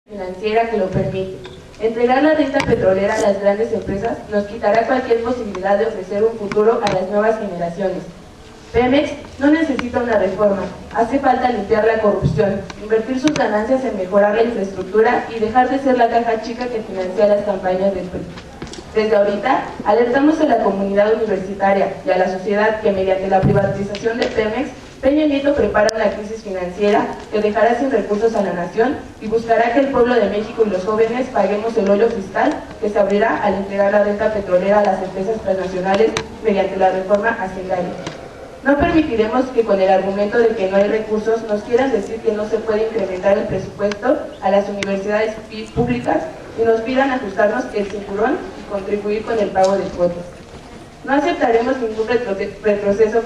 financiera que lo permite. Entregar la renta petrolera a las grandes empresas nos quitará cualquier posibilidad de ofrecer un futuro a las nuevas generaciones. Pemex no necesita una reforma, hace falta limpiar la corrupción, invertir sus ganancias en mejorar la infraestructura y dejar de ser la caja chica que financia las campañas del PRI. Desde ahorita, alertamos a la comunidad universitaria y a la sociedad que mediante la privatización de Pemex, Peña Nieto prepara una crisis financiera que dejará sin recursos a la nación y buscará que el pueblo de México y los jóvenes paguemos el hoyo fiscal que se abrirá al entregar la renta petrolera a las empresas transnacionales mediante la reforma hacendaria. No permitiremos que con el argumento de que no hay recursos nos quieran decir que no se puede incrementar el presupuesto a las universidades públicas y nos pidan ajustarnos el cinturón y contribuir con el pago de cuotas. No aceptaremos ningún retroceso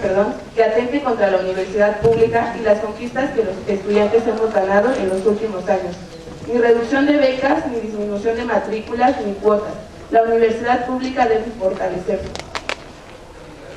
que atente contra la universidad pública y las conquistas que los estudiantes hemos ganado en los últimos años. Ni reducción de becas, ni disminución de matrículas, ni cuotas. La universidad pública debe fortalecerse.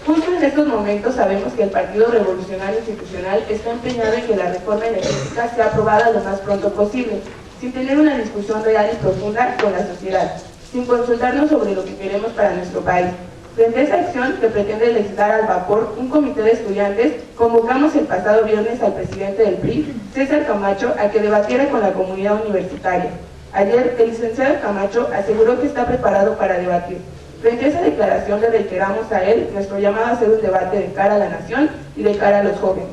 Justo en estos momentos sabemos que el Partido Revolucionario Institucional está empeñado en que la reforma energética sea aprobada lo más pronto posible, sin tener una discusión real y profunda con la sociedad, sin consultarnos sobre lo que queremos para nuestro país. Frente a esa acción que pretende legislar al vapor un comité de estudiantes, convocamos el pasado viernes al presidente del PRI, César Camacho, a que debatiera con la comunidad universitaria. Ayer, el licenciado Camacho aseguró que está preparado para debatir. Frente a esa declaración le reiteramos a él nuestro llamado a hacer un debate de cara a la nación y de cara a los jóvenes.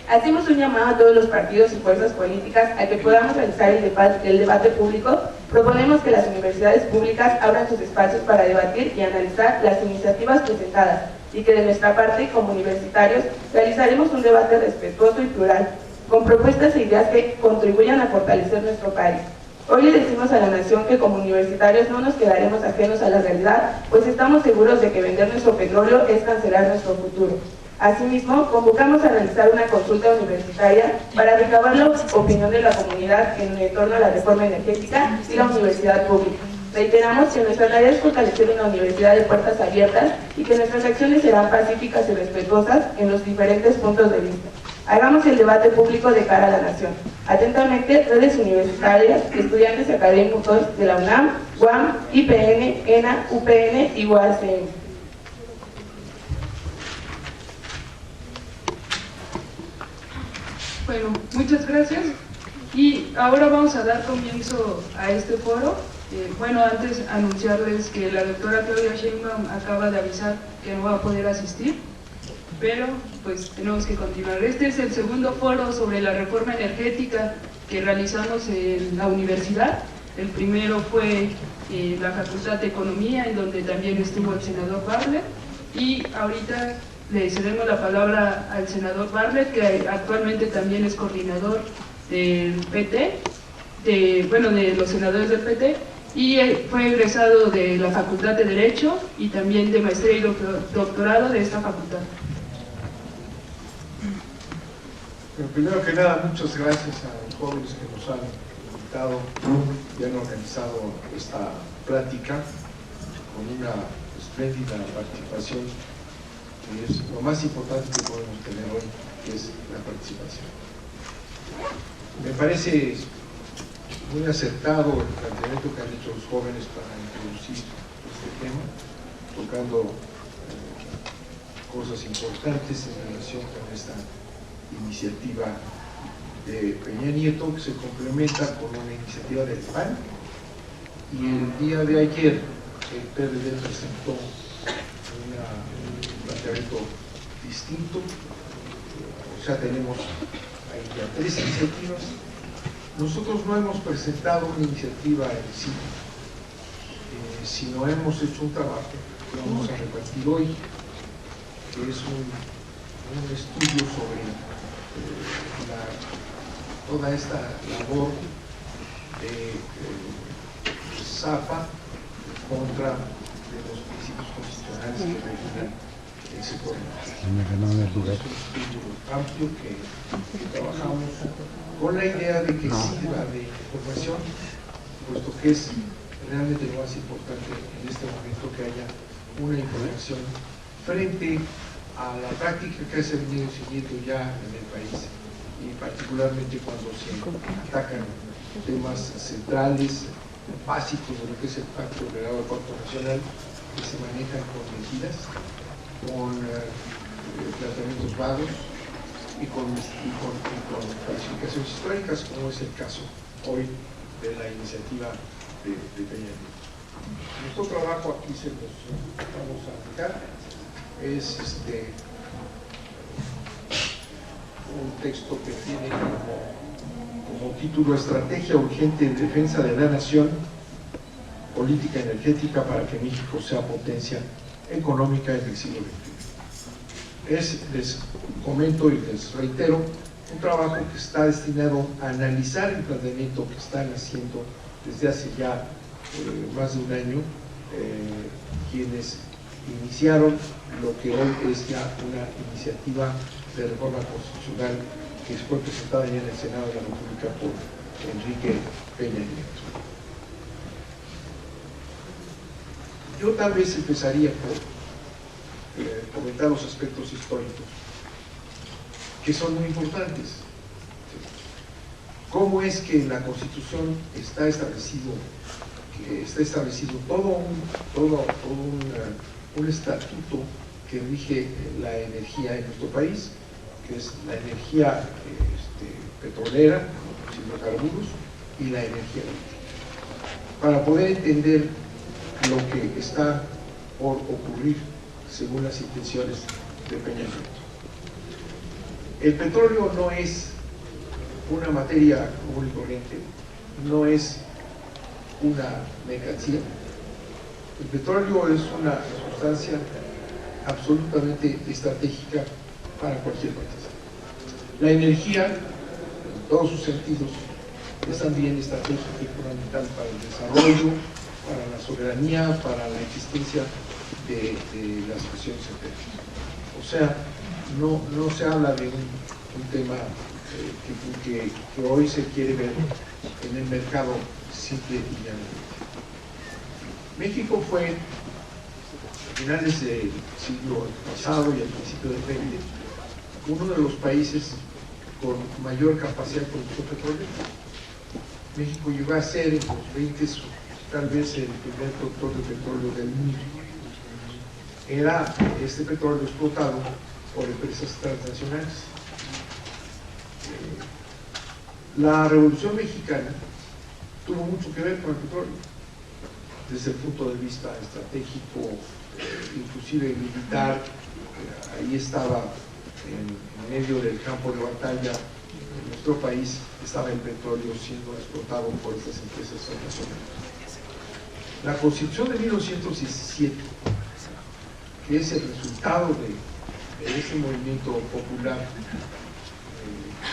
Hacemos un llamado a todos los partidos y fuerzas políticas a que podamos realizar el debate público. Proponemos que las universidades públicas abran sus espacios para debatir y analizar las iniciativas presentadas y que de nuestra parte, como universitarios, realizaremos un debate respetuoso y plural, con propuestas e ideas que contribuyan a fortalecer nuestro país. Hoy le decimos a la nación que como universitarios no nos quedaremos ajenos a la realidad, pues estamos seguros de que vender nuestro petróleo es cancelar nuestro futuro. Asimismo, convocamos a realizar una consulta universitaria para recabar la opinión de la comunidad en torno a la reforma energética y la universidad pública. Reiteramos que nuestra tarea es fortalecer una universidad de puertas abiertas y que nuestras acciones serán pacíficas y respetuosas en los diferentes puntos de vista. Hagamos el debate público de cara a la nación. Atentamente, redes universitarias, estudiantes académicos de la UNAM, UAM, IPN, ENA, UPN y UACM. Bueno, muchas gracias. Y ahora vamos a dar comienzo a este foro. Bueno, antes anunciarles que la doctora Claudia Sheinbaum acaba de avisar que no va a poder asistir, pero pues tenemos que continuar. Este es el segundo foro sobre la reforma energética que realizamos en la universidad. El primero fue la Facultad de Economía, en donde también estuvo el senador Bartlett, y ahorita le cedemos la palabra al senador Bartlett, que actualmente también es coordinador del PT, de los senadores del PT, y fue egresado de la Facultad de Derecho y también de maestría y doctorado de esta facultad. Pero primero que nada, muchas gracias a los jóvenes que nos han invitado y han organizado esta plática con una espléndida participación, que es lo más importante que podemos tener hoy, que es la participación. Me parece muy acertado el planteamiento que han hecho los jóvenes para introducir este tema, tocando cosas importantes en relación con esta iniciativa de Peña Nieto, que se complementa con una iniciativa del PAN, y el día de ayer el PRD presentó un planteamiento distinto. O sea, tenemos ahí ya 3 iniciativas. Nosotros no hemos presentado una iniciativa en sí, sino hemos hecho un trabajo que vamos a repartir hoy, que es un estudio sobre toda esta labor de ZAPA contra los principios constitucionales que regulan el sector. Es un estudio amplio que trabajamos con la idea de que sirva de información, puesto que es realmente lo más importante en este momento, que haya una información frente a la práctica que se ha venido siguiendo ya en el país, y particularmente cuando se atacan temas centrales, básicos de lo que es el Pacto Nacional, que se manejan con medidas, con planteamientos vagos y con clasificaciones históricas, como es el caso hoy de la iniciativa de Peña Nieto. Nuestro trabajo aquí se los vamos a aplicar, es un texto que tiene como título Estrategia Urgente en Defensa de la Nación, Política Energética para que México sea potencia económica en el siglo XXI. Les comento y les reitero, un trabajo que está destinado a analizar el planteamiento que están haciendo desde hace ya más de un año quienes iniciaron lo que hoy es ya una iniciativa de reforma constitucional que fue presentada ya en el Senado de la República por Enrique Peña Nieto. Yo tal vez empezaría por comentar los aspectos históricos que son muy importantes. ¿Cómo es que en la Constitución está establecido todo un estatuto que rige la energía en nuestro país, que es la energía petrolera, los hidrocarburos y la energía eléctrica, para poder entender lo que está por ocurrir según las intenciones de Peña Nieto? El petróleo no es una materia común y corriente, no es una mercancía. El petróleo es una sustancia absolutamente estratégica para cualquier país. La energía, en todos sus sentidos, es también estratégica y fundamental para el desarrollo, para la soberanía, para la existencia de las naciones enteras. O sea, no se habla de un tema que hoy se quiere ver en el mercado simple y llanamente. México fue, a finales del siglo pasado y al principio del XX, uno de los países con mayor capacidad de producción petrolera. México llegó a ser en los 20 tal vez el primer productor de petróleo del mundo. Era este petróleo explotado por empresas transnacionales. La Revolución Mexicana tuvo mucho que ver con el petróleo, desde el punto de vista estratégico, inclusive militar. Ahí estaba en medio del campo de batalla en nuestro país, estaba el petróleo siendo explotado por estas empresas transnacionales. La Constitución de 1917, que es el resultado de ese movimiento popular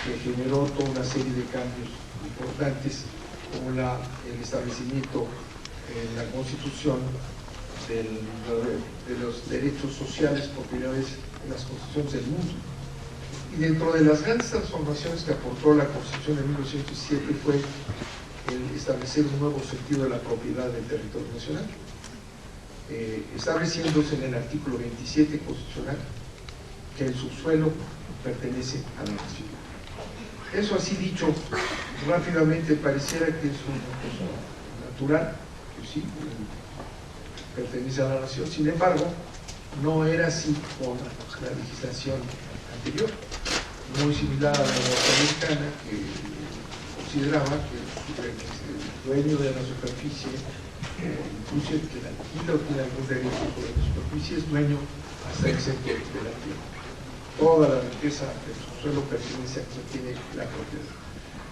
que generó toda una serie de cambios importantes, como el establecimiento en la Constitución de los derechos sociales por primera vez en las constituciones del mundo. Y dentro de las grandes transformaciones que aportó la Constitución de 1917 fue el establecer un nuevo sentido de la propiedad del territorio nacional, estableciéndose en el artículo 27 constitucional que el subsuelo pertenece a la nación. Eso así dicho rápidamente pareciera que es una cosa natural, pues sí, pertenece a la nación. Sin embargo, no era así con la legislación anterior, muy similar a la norteamericana, que consideraba que el dueño de la superficie, incluso que la alquila o tiene algún derecho sobre la superficie, es dueño hasta el centro de la tierra. Toda la riqueza del subsuelo pertenece a quien tiene la propiedad.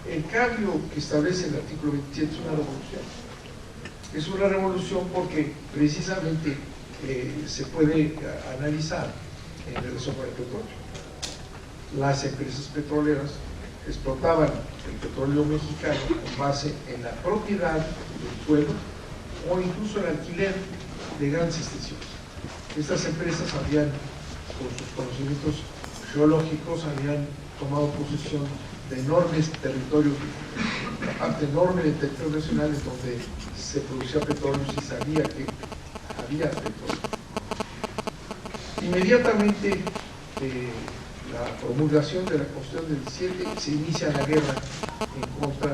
El cambio que establece el artículo 27 es una revolución. Es una revolución porque precisamente se puede analizar en relación con el petróleo. Las empresas petroleras explotaban el petróleo mexicano con base en la propiedad del suelo o incluso el alquiler de grandes extensiones. Estas empresas habían, con sus conocimientos geológicos, habían tomado posesión de enormes territorios, una parte enorme del territorio nacional en donde se producía petróleo y se sabía que había petróleo. Inmediatamente la promulgación de la Constitución del 17 se inicia la guerra en contra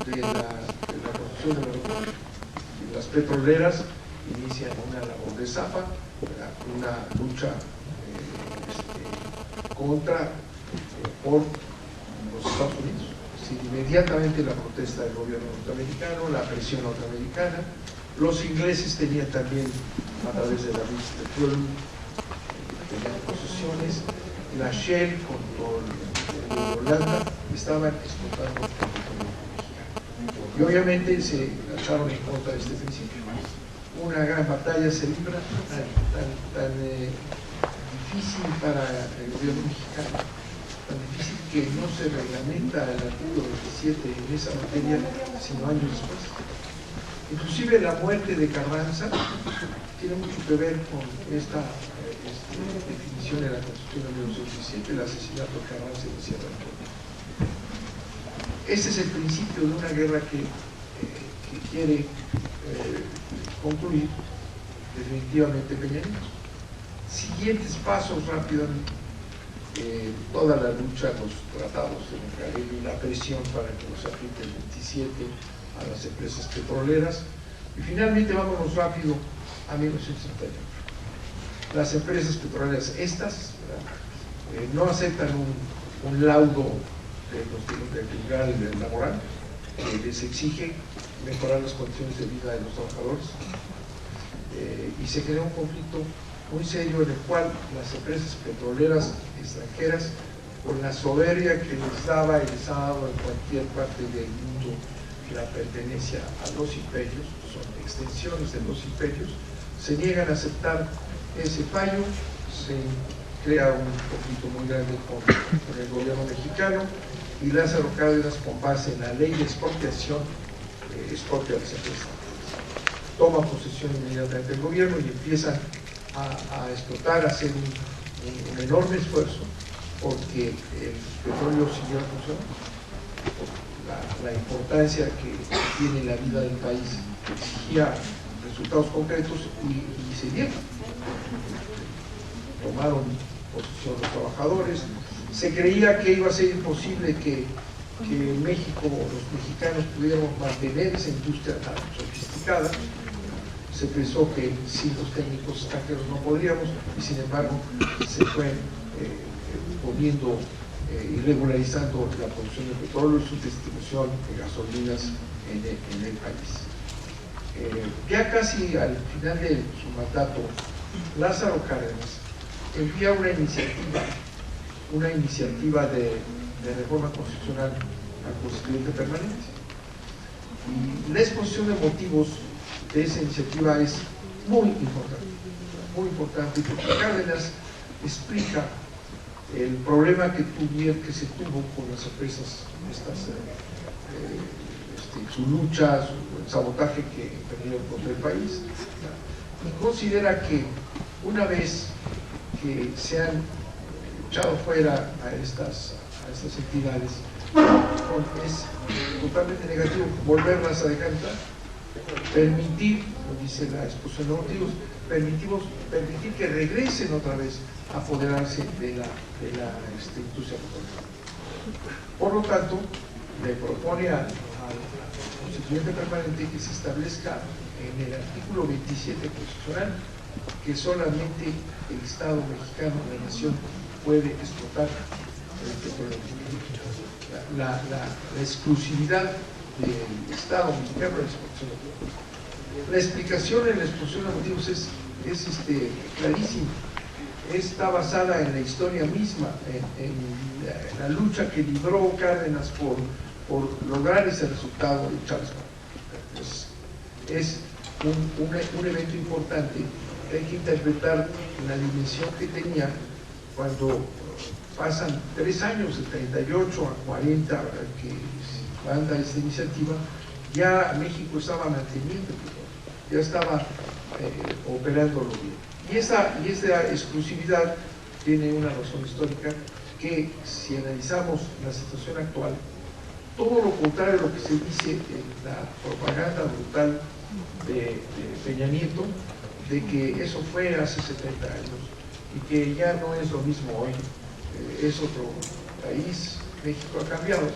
de la construcción de la República. Las petroleras inician una labor de zapa, una lucha por los Estados Unidos. Es decir, inmediatamente la protesta del gobierno norteamericano, la presión norteamericana. Los ingleses tenían también, a través de la lista de Pearl, tenían posesiones. La Shell, con todo el Holanda, estaban explotando el territorio mexicano. Y obviamente se lanzaron en contra de este principio. Una gran batalla se libra, tan difícil para el gobierno mexicano, tan difícil que no se reglamenta el artículo 27 en esa materia, sino años después. Inclusive la muerte de Carranza tiene mucho que ver con esta definición de la Constitución de 1917, el asesinato de Carranza en Sierra Leona. Ese es el principio de una guerra que quiere concluir definitivamente Peña Nieto. Siguientes pasos rápidamente, toda la lucha, los tratados de Bucareli, la presión para que los aplique el 27 a las empresas petroleras, y finalmente vámonos rápido a 1978. Las empresas petroleras estas no aceptan un laudo del tribunal laboral que les exige mejorar las condiciones de vida de los trabajadores, y se crea un conflicto muy serio en el cual las empresas petroleras extranjeras, con la soberbia que les daba y les ha dado en cualquier parte del mundo la pertenencia a los imperios, son extensiones de los imperios, se niegan a aceptar ese fallo, se crea un conflicto muy grande con el gobierno mexicano, y Lázaro Cárdenas, con base en la ley de expropiación, expropia las empresas. Toma posesión inmediatamente del gobierno y empiezan a explotar, a hacer un enorme esfuerzo porque el petróleo siguiera funcionando. La importancia que tiene la vida del país exigía resultados concretos y se dieron. Tomaron posesión los trabajadores. Se creía que iba a ser imposible que en México los mexicanos pudiéramos mantener esa industria tan sofisticada. Se pensó que sin los técnicos extranjeros no podríamos, y sin embargo se fue poniendo y regularizando la producción de petróleo y su distribución de gasolinas en el país. Ya casi al final de su mandato, Lázaro Cárdenas envía una iniciativa de reforma constitucional al Constituyente Permanente. Y la exposición de motivos de esa iniciativa es muy importante, porque Cárdenas explica el problema que se tuvo con las empresas, su lucha, el sabotaje que emprendieron contra el país, y considera que una vez que se han echado fuera a estas entidades, es totalmente negativo volverlas a dejar entrar, permitir, como dice la exposición de motivos, permitir que regresen otra vez a apoderarse de la industria petrolera. Por lo tanto, le propone al Constituyente Permanente que se establezca en el artículo 27 constitucional que solamente el Estado mexicano, la nación, puede explotar el petróleo. La exclusividad del Estado mexicano en la exportación de petróleo. La explicación en la exposición de motivos es clarísima. Está basada en la historia misma, en la lucha que libró Cárdenas por lograr ese resultado de Chávez. Es un evento importante que hay que interpretar en la dimensión que tenía cuando pasan 3 años, de 38 a 40, que se manda esta iniciativa. Ya México estaba manteniendo el petróleo, ya estaba operándolo bien. Y esta exclusividad tiene una razón histórica que, si analizamos la situación actual, todo lo contrario a lo que se dice en la propaganda brutal de Peña Nieto, de que eso fue hace 70 años y que ya no es lo mismo hoy, es otro país, México ha cambiado.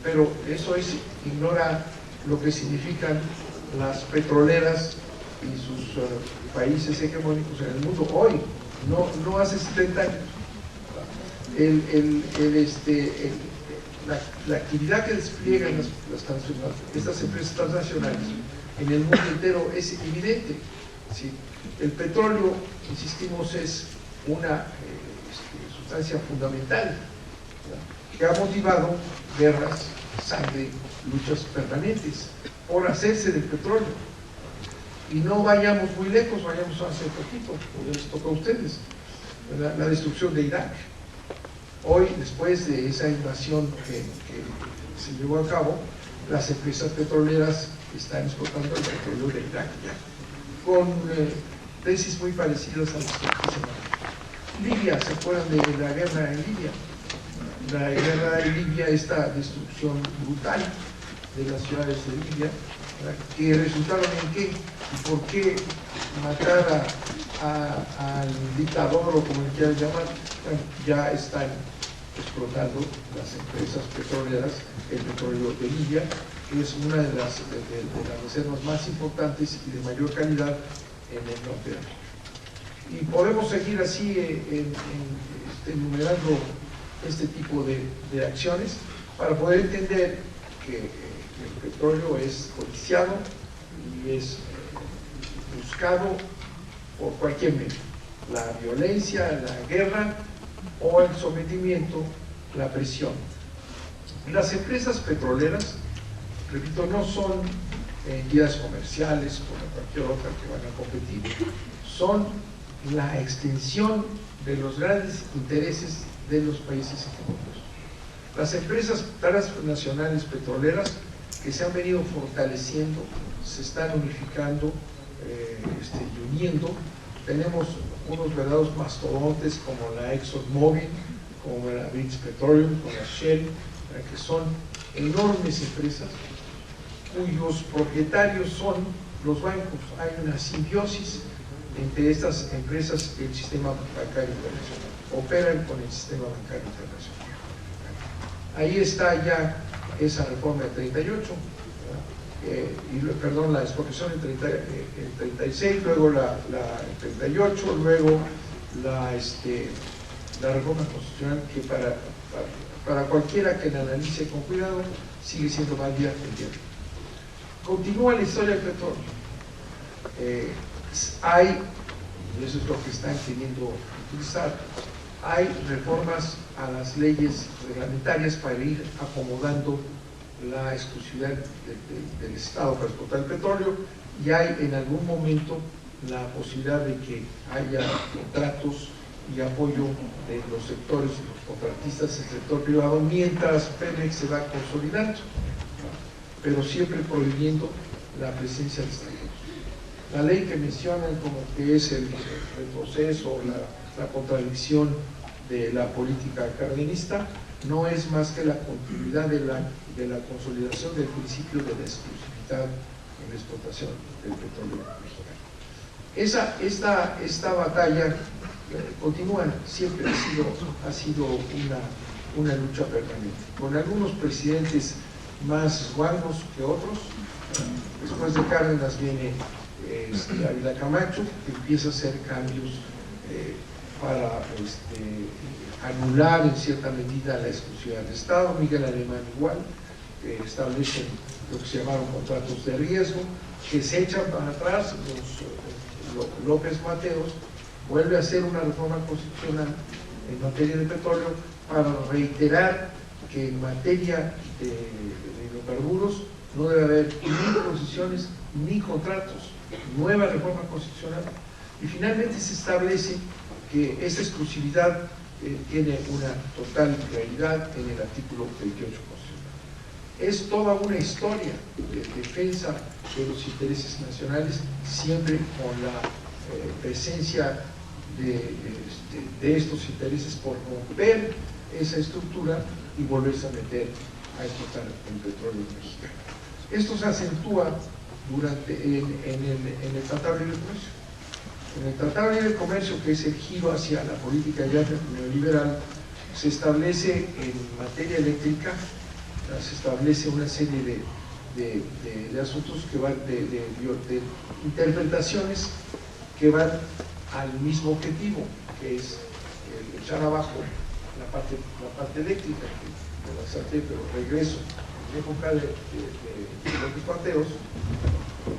pero eso ignora lo que significan las petroleras y sus países hegemónicos en el mundo hoy, no hace 70 años. La actividad que despliegan estas empresas transnacionales en el mundo entero es evidente. ¿Sí? El petróleo, insistimos, es una sustancia fundamental, ¿verdad?, que ha motivado guerras, sangre, luchas permanentes por hacerse del petróleo. Y no vayamos muy lejos, vayamos hace poquito, les toca a ustedes, ¿verdad?, la destrucción de Irak. Hoy, después de esa invasión que se llevó a cabo, las empresas petroleras están exportando el petróleo de Irak ya, con tesis muy parecidas a las que se llaman. Libia, ¿se acuerdan de la guerra en Libia? La guerra en Libia, esta destrucción brutal de las ciudades de Libia, ¿verdad?, que resultaron en qué y por qué matar al dictador, o como le quieran llamar. Bueno, ya están explotando las empresas petroleras el petróleo de Libia, que es una de las reservas más importantes y de mayor calidad en el norte de África. Y podemos seguir así enumerando este tipo de acciones para poder entender que el petróleo es codiciado y es buscado por cualquier medio: la violencia, la guerra o el sometimiento, la presión. Las empresas petroleras, repito, no son entidades comerciales como cualquier otra que van a competir, son la extensión de los grandes intereses de los países hegemónicos. Las empresas transnacionales petroleras que se han venido fortaleciendo, se están unificando y uniendo. Tenemos unos verdaderos mastodontes como la ExxonMobil, como la British Petroleum, como la Shell, que son enormes empresas cuyos propietarios son los bancos. Hay una simbiosis entre estas empresas y el sistema bancario internacional, operan con el sistema bancario internacional. Ahí está ya esa reforma del 38, perdón, la expropiación en 36, luego la 38, luego la reforma constitucional, que para cualquiera que la analice con cuidado sigue siendo válida el día de hoy. Continúa la historia del petróleo. Y eso es lo que están queriendo utilizar, hay reformas a las leyes reglamentarias para ir acomodando la exclusividad del Estado para exportar el petróleo, y hay en algún momento la posibilidad de que haya contratos y apoyo de los sectores, de los contratistas, del sector privado, mientras Pemex se va consolidando, pero siempre prohibiendo la presencia de extranjeros. La ley que mencionan como que es el retroceso, la contradicción de la política cardenista, no es más que la continuidad de la consolidación del principio de la exclusividad en la explotación del petróleo mexicano. Esta batalla continúa, siempre ha sido una lucha permanente, con algunos presidentes más guangos que otros. Después de Cárdenas viene Ávila Camacho, que empieza a hacer cambios para anular en cierta medida la exclusividad del Estado. Miguel Alemán igual, establecen lo que se llamaron contratos de riesgo, que se echan para atrás. López Mateos vuelve a hacer una reforma constitucional en materia de petróleo para reiterar que en materia de hidrocarburos no debe haber ni concesiones ni contratos. Nueva reforma constitucional, y finalmente se establece que esta exclusividad tiene una total realidad en el artículo 28 constitucional. Es toda una historia de defensa de los intereses nacionales, siempre con la presencia de estos intereses por romper esa estructura y volverse a meter a explotar el petróleo mexicano. Esto se acentúa en el Tratado de Libre Comercio. En el Tratado de Libre Comercio, que es el giro hacia la política ya neoliberal, se establece en materia eléctrica se establece una serie de asuntos que van, de interpretaciones que van al mismo objetivo, que es el echar abajo la parte eléctrica, que me la salté, pero regreso. En la época de López Mateos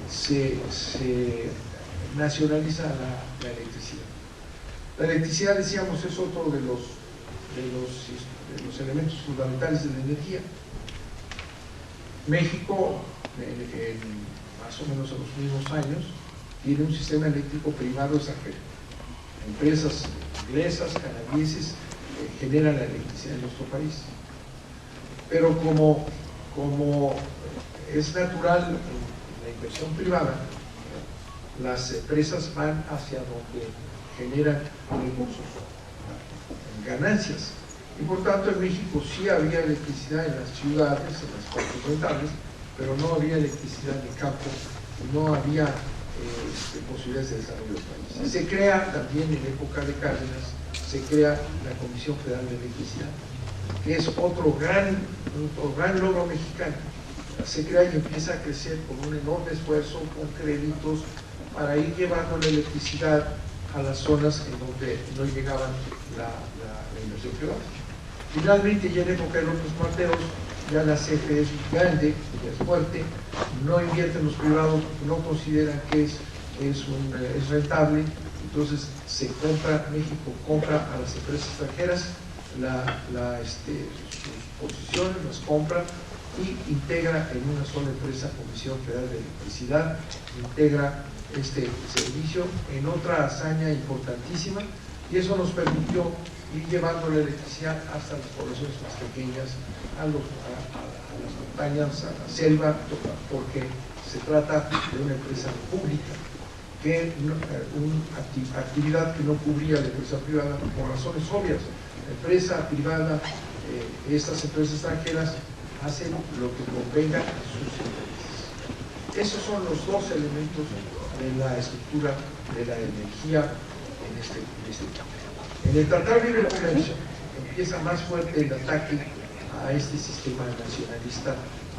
se nacionaliza la electricidad. La electricidad, decíamos, es otro de los elementos fundamentales de la energía. México, más o menos en los mismos años, tiene un sistema eléctrico privado extranjero. Empresas inglesas, canadienses, generan la electricidad en nuestro país. Pero como es natural en la inversión privada, las empresas van hacia donde generan recursos, ganancias. Y por tanto en México sí había electricidad en las ciudades, en las partes rentables, pero no había electricidad en el campo, no había posibilidades de desarrollo del país. Se crea también en época de Cárdenas, se crea la Comisión Federal de Electricidad, que es otro gran logro mexicano. Se crea y empieza a crecer con un enorme esfuerzo, con créditos, para ir llevando la electricidad a las zonas en donde no llegaban la inversión privada. Finalmente, ya en época de López Mateos, ya la CFE es grande, ya es fuerte, no invierten los privados porque no consideran que es rentable, entonces México compra a las empresas extranjeras sus posiciones, las compra y integra en una sola empresa, Comisión Federal de Electricidad, integra este servicio en otra hazaña importantísima, y eso nos permitió ir llevando la electricidad hasta las poblaciones más pequeñas, a las montañas, a la selva, porque se trata de una empresa pública, una actividad que no cubría la empresa privada por razones obvias. La empresa privada, estas empresas extranjeras, hacen lo que convenga a sus intereses. Esos son los dos elementos de la estructura de la energía en este campo. En el Tratado de Libre Comercio empieza más fuerte el ataque a este sistema nacionalista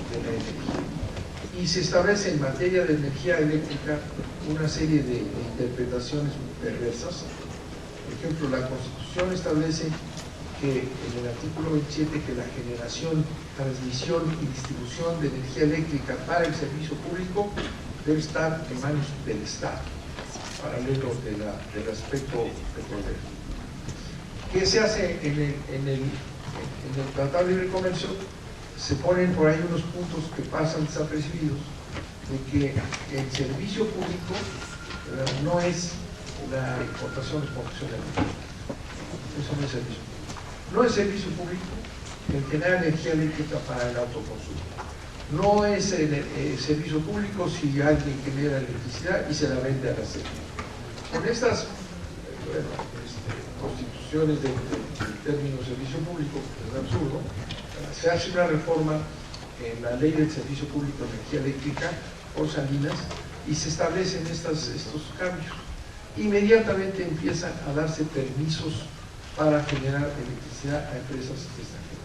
de la energía. Y se establece en materia de energía eléctrica una serie de interpretaciones perversas. Por ejemplo, la Constitución establece que en el artículo 27 que la generación, transmisión y distribución de energía eléctrica para el servicio público debe estar en manos del Estado, paralelo del aspecto petrolero. ¿Qué se hace en el Tratado de Libre Comercio? Se ponen por ahí unos puntos que pasan desapercibidos, de que el servicio público no es la importación y exportación de energía. Eso no es servicio público. No es servicio público el generar energía eléctrica para el autoconsumo. No es servicio público si alguien genera electricidad y se la vende a la CFE. Con estas constituciones del término servicio público, que es absurdo, se hace una reforma en la ley del servicio público de energía eléctrica por Salinas y se establecen estos cambios. Inmediatamente empiezan a darse permisos para generar electricidad a empresas extranjeras.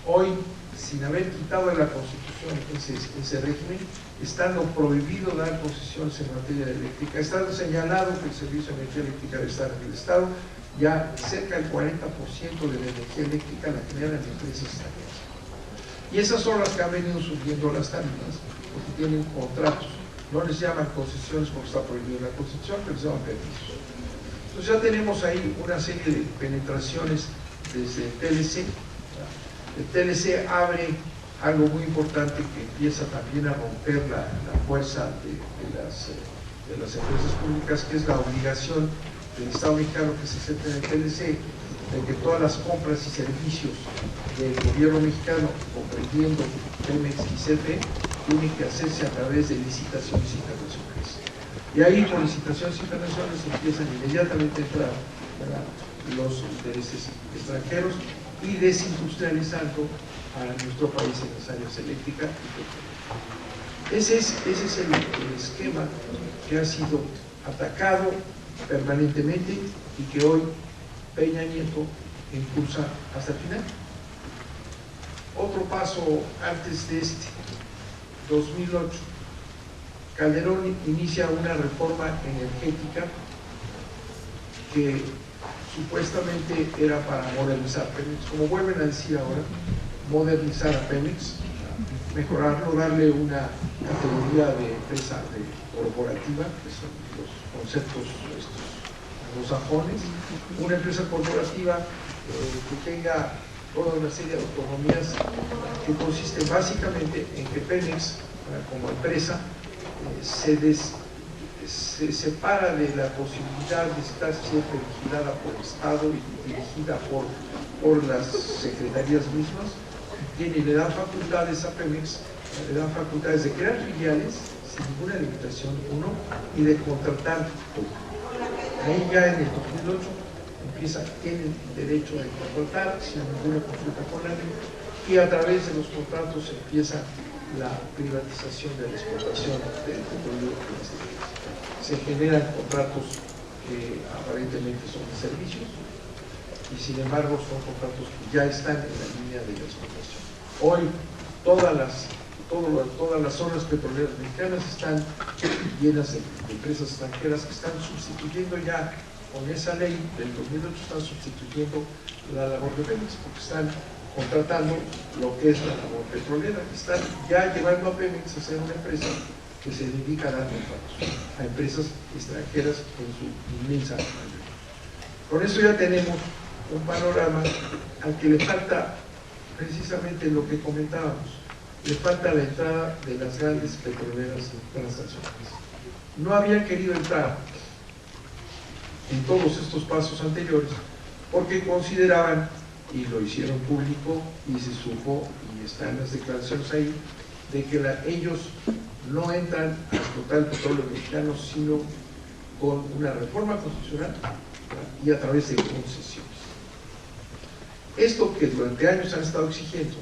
Hoy, sin haber quitado de la Constitución ese régimen, estando prohibido dar concesiones en materia eléctrica, estando señalado que el servicio de energía eléctrica debe estar en el Estado, ya cerca del 40% de la energía eléctrica la generan empresas extranjeras. Y esas son las que han venido subiendo las tarifas, porque tienen contratos. No les llaman concesiones porque está prohibido en la Constitución, pero les llaman permisos. Entonces ya tenemos ahí una serie de penetraciones desde el TLC. El TLC abre algo muy importante que empieza también a romper la fuerza de las empresas públicas, que es la obligación del Estado mexicano que se acepta en el TLC, de que todas las compras y servicios del gobierno mexicano, comprendiendo Pemex y CFE, tienen que hacerse a través de licitaciones internacionales. Y ahí con licitaciones internacionales empiezan inmediatamente a entrar los intereses extranjeros y desindustrializando a nuestro país en las áreas eléctricas y petroleras. Ese es el esquema que ha sido atacado permanentemente y que hoy Peña Nieto impulsa hasta el final. Otro paso antes de 2008, Calderón inicia una reforma energética que supuestamente era para modernizar Pemex, como vuelven a decir ahora, modernizar a Pemex, mejorarlo, darle una categoría de empresa corporativa, que son los conceptos anglosajones, una empresa corporativa que tenga toda una serie de autonomías que consisten básicamente en que Pemex, como empresa, se separa de la posibilidad de estar siempre vigilada por el Estado y dirigida por las secretarías mismas, y le dan facultades a Pemex, le dan facultades de crear filiales sin ninguna limitación, uno, y de contratar todo. Ahí ya en el 2008 tienen derecho de contratar sin ninguna consulta con nadie, y a través de los contratos empieza la privatización de la explotación del petróleo en este país. Se generan contratos que aparentemente son de servicios y sin embargo son contratos que ya están en la línea de la explotación. Hoy todas las zonas petroleras mexicanas están llenas de empresas extranjeras que están sustituyendo ya con esa ley del 2008, están sustituyendo la labor de Pemex porque están contratando lo que es la labor petrolera, están ya llevando a Pemex a ser una empresa que se dedica a dar contratos a empresas extranjeras en su inmensa mayoría. Con eso ya tenemos un panorama al que le falta precisamente lo que comentábamos, le falta la entrada de las grandes petroleras transnacionales. No habían querido entrar en todos estos pasos anteriores porque consideraban, y lo hicieron público y se supo y están las declaraciones ahí, de que ellos no entran a explotar el petróleo mexicano sino con una reforma constitucional y a través de concesiones. Esto que durante años han estado exigiendo,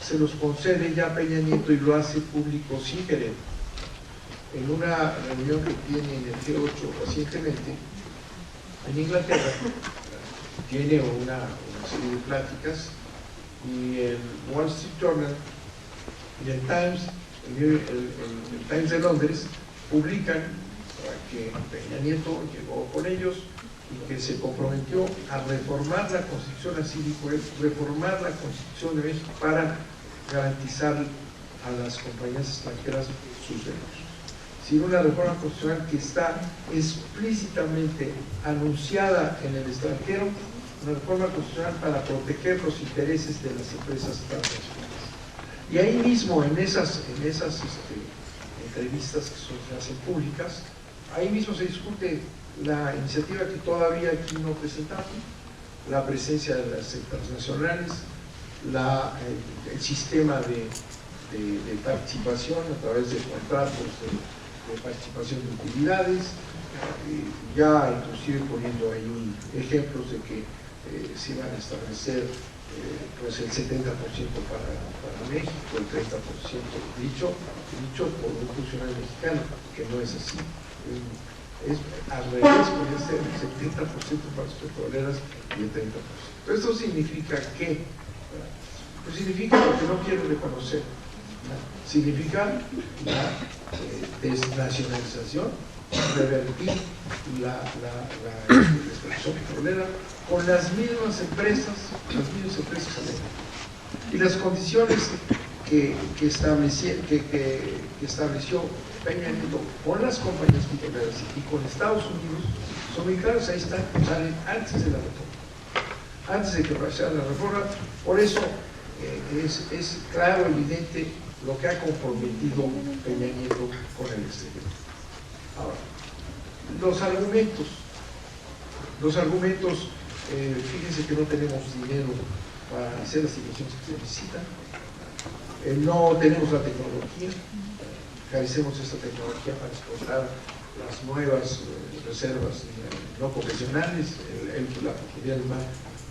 se los concede ya Peña Nieto y lo hace público sin querer. En una reunión que tiene en el G8 recientemente, en Inglaterra, tiene una serie de pláticas y el Wall Street Journal y el Times de Londres publican que Peña Nieto llegó con ellos y que se comprometió a reformar la Constitución, así dijo él, reformar la Constitución de México para garantizar a las compañías extranjeras sus derechos. Sin una reforma constitucional que está explícitamente anunciada en el extranjero, una reforma constitucional para proteger los intereses de las empresas transnacionales. Y ahí mismo, en esas entrevistas que se hacen públicas, ahí mismo se discute la iniciativa que todavía aquí no presentamos, la presencia de las transnacionales, el sistema de participación a través de contratos de participación de utilidades, ya inclusive poniendo ahí ejemplos de que se van a establecer pues el 70% para México, el 30% dicho por un funcionario mexicano, que no es así. Es al revés, podría ser el 70% para las petroleras y el 30%. ¿Esto significa qué? Pues significa lo que no quiero reconocer. Significa la desnacionalización, revertir la explotación petrolera con las mismas empresas y las condiciones que estableció Peña Nieto con las compañías petroleras y con Estados Unidos son muy claras. Ahí están, salen antes de la reforma, antes de que pasara la reforma. Por eso es claro, evidente lo que ha comprometido Peña Nieto con el exterior. Ahora, los argumentos, fíjense que no tenemos dinero para hacer las inversiones que se necesitan, no tenemos la tecnología, carecemos de esta tecnología para explotar las nuevas reservas no convencionales, la profundidad del mar.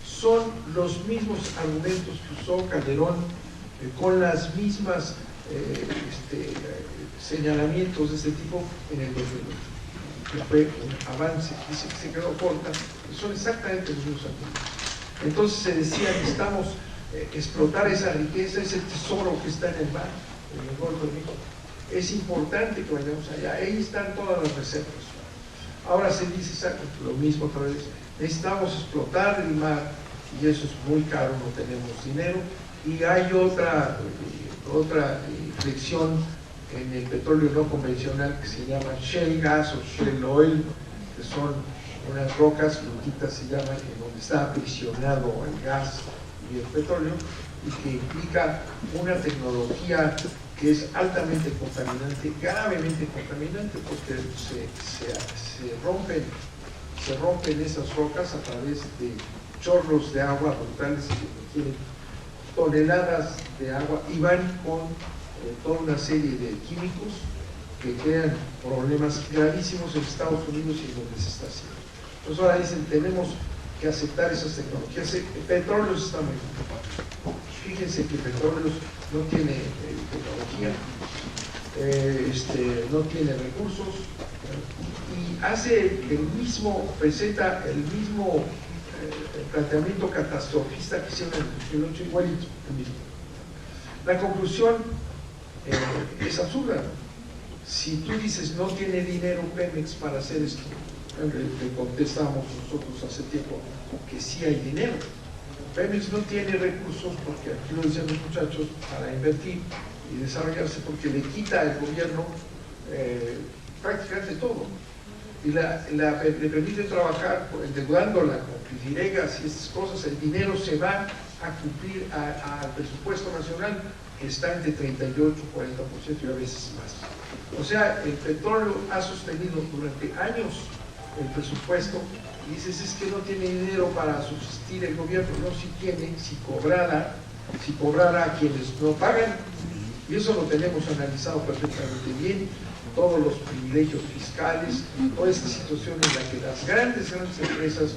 Son los mismos argumentos que usó Calderón con las mismas señalamientos de este tipo en el 2008, que fue un avance que se quedó corta, son exactamente los mismos argumentos. Entonces se decía que estamos explotar esa riqueza, ese tesoro que está en el mar, en el Golfo de México. Es importante que vayamos allá, ahí están todas las reservas. Ahora se dice lo mismo otra vez, necesitamos explotar el mar y eso es muy caro, no tenemos dinero. Y hay otra lección en el petróleo no convencional que se llama shale gas o shale oil, que son unas rocas, floquitas se llaman, en donde está aprisionado el gas y el petróleo, y que implica una tecnología que es altamente contaminante, gravemente contaminante, porque se rompen esas rocas a través de chorros de agua brutales que tienen toneladas de agua y van con toda una serie de químicos que crean problemas gravísimos en Estados Unidos y en donde se está haciendo. Entonces ahora dicen, tenemos que aceptar esas tecnologías. El petróleo está muy bien. Fíjense que el petróleo no tiene tecnología, no tiene recursos, y presenta el mismo planteamiento catastrofista que hicieron en el 2008, igualito, el mismo. La conclusión es absurda. Si tú dices no tiene dinero Pemex para hacer esto, le contestamos nosotros hace tiempo que sí hay dinero. Pemex no tiene recursos, porque aquí lo decían los muchachos, para invertir y desarrollarse, porque le quita al gobierno prácticamente todo. Y le permite trabajar endeudándola con pidiregas y estas cosas. El dinero se va a cumplir al presupuesto nacional, que está entre 38 y 40% y a veces más. O sea, el petróleo ha sostenido durante años el presupuesto, y dices, es que no tiene dinero para subsistir el gobierno. No, si tiene, si cobrara a quienes no pagan, y eso lo tenemos analizado perfectamente bien, todos los privilegios fiscales, toda esta situación en la que las grandes empresas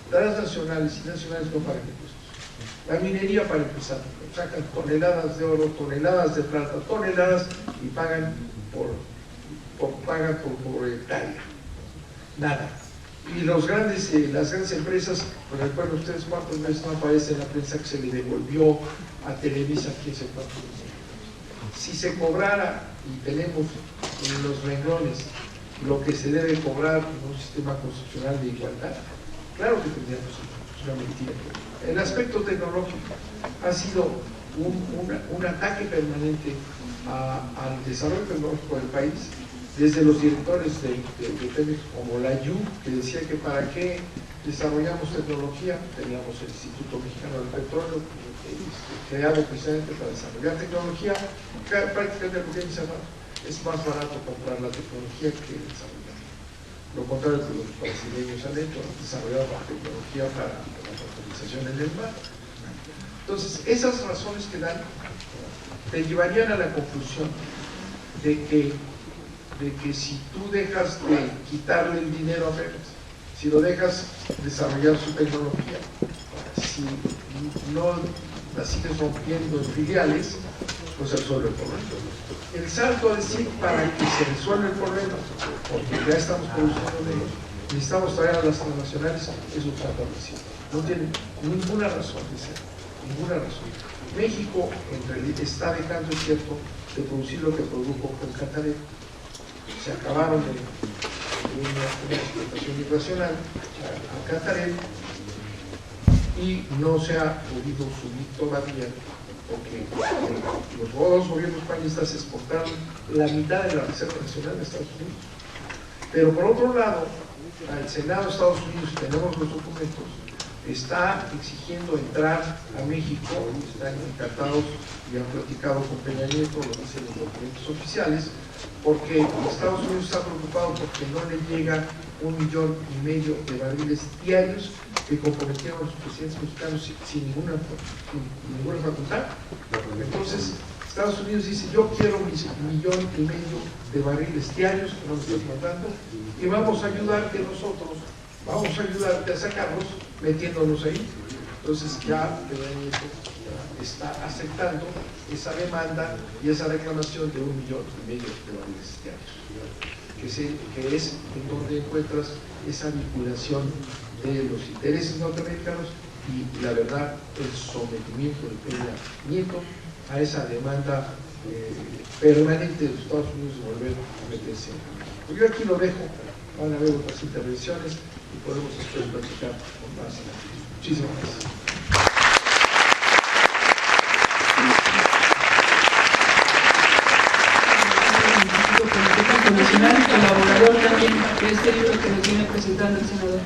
transnacionales y nacionales no pagan impuestos. La minería, para empezar, sacan toneladas de oro, toneladas de plata, toneladas, y pagan por hectárea. Nada. Y las grandes empresas, pues recuerden ustedes cuántas veces no aparece en la prensa que se le devolvió a Televisa 15 cuántos. Si se cobrara, y tenemos en los renglones lo que se debe cobrar en un sistema constitucional de igualdad, claro que tendríamos una mentira. El aspecto tecnológico ha sido un ataque permanente al desarrollo tecnológico del país, desde los directores de Pemex, como la Yu, que decía que para qué desarrollamos tecnología. Teníamos el Instituto Mexicano del Petróleo, creado precisamente para desarrollar tecnología. Prácticamente lo que dice, es más barato comprar la tecnología que desarrollar. Lo contrario que los brasileños han hecho, han desarrollado la tecnología para la fertilización en el mar. Entonces, esas razones que dan te llevarían a la conclusión de que si tú dejas de quitarle el dinero a Pemex, si lo dejas desarrollar su tecnología, si no la sigues rompiendo en filiales, pues se resuelve el problema. El salto a decir, para que se resuelva el problema, porque ya estamos produciendo de ellos, necesitamos traer a las transnacionales, es un salto a decir. No tiene ninguna razón de ser, ninguna razón. México en realidad está dejando, es cierto, de producir lo que produjo con Cantarell. Se acabaron de una explotación irracional a Cantarell y no se ha podido subir todavía, porque los dos gobiernos panistas exportaron la mitad de la Reserva Nacional de Estados Unidos. Pero por otro lado, el Senado de Estados Unidos, tenemos los documentos, está exigiendo entrar a México, están encantados y han platicado con Peña Nieto, lo dicen los documentos oficiales, porque Estados Unidos está preocupado porque no le llega 1,5 millones de barriles diarios que comprometieron a los presidentes mexicanos sin ninguna facultad. Entonces, Estados Unidos dice, yo quiero 1,5 millones de barriles diarios que nos estás mandando, y vamos a ayudarte nosotros, vamos a ayudarte a sacarlos metiéndolos ahí. Entonces ya está aceptando esa demanda y esa reclamación de 1,5 millones de barriles diarios, que es en donde encuentras esa vinculación de los intereses norteamericanos y la verdad el sometimiento de Peña Nieto a esa demanda permanente de los Estados Unidos de volver a meterse. Yo aquí lo dejo, van a haber otras intervenciones y podemos después platicar con más. Muchísimas gracias. Nacional y colaborador también de este libro que nos viene presentando el senador.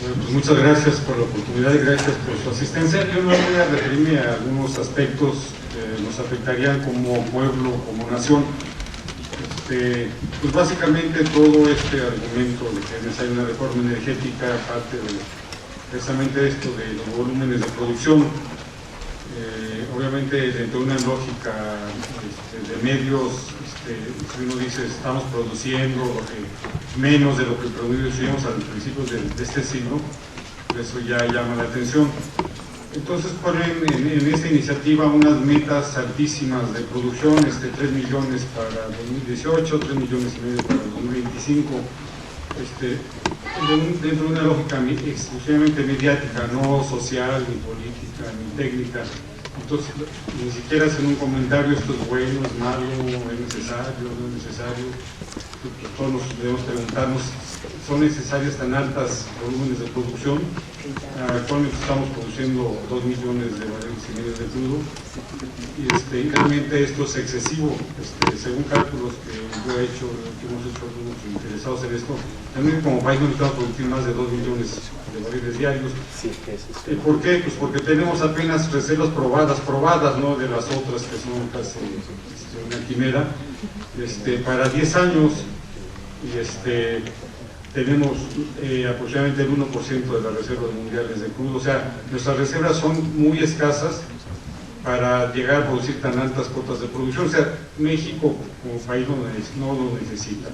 Bueno, pues muchas gracias por la oportunidad y gracias por su asistencia. Yo no voy a referirme a algunos aspectos que nos afectarían como pueblo, como nación. Pues básicamente todo este argumento de que es necesaria una reforma energética, parte de precisamente esto de los volúmenes de producción, obviamente dentro de una lógica de medios, si uno dice estamos produciendo menos de lo que producíamos al principio de este siglo, eso ya llama la atención. Entonces ponen en esta iniciativa unas metas altísimas de producción, 3 millones para 2018, 3 millones y medio para 2025, dentro de una lógica exclusivamente mediática, no social, ni política, ni técnica. Entonces, ni siquiera hacen un comentario, esto es bueno, es malo, es necesario, no es necesario. Todos nos debemos preguntarnos, ¿son necesarias tan altas volúmenes de producción? Actualmente estamos produciendo 2 millones de barriles y medio de crudo y realmente esto es excesivo. Según cálculos que yo he hecho, que hemos hecho algunos interesados en esto, también como país no necesitamos producir más de 2 millones de barriles diarios. ¿Por qué? Pues porque tenemos apenas reservas probadas, ¿no? De las otras que son casi una quimera, para 10 años, y tenemos aproximadamente el 1% de las reservas mundiales de crudo. O sea, nuestras reservas son muy escasas para llegar a producir tan altas cuotas de producción. O sea, México como país no lo necesita.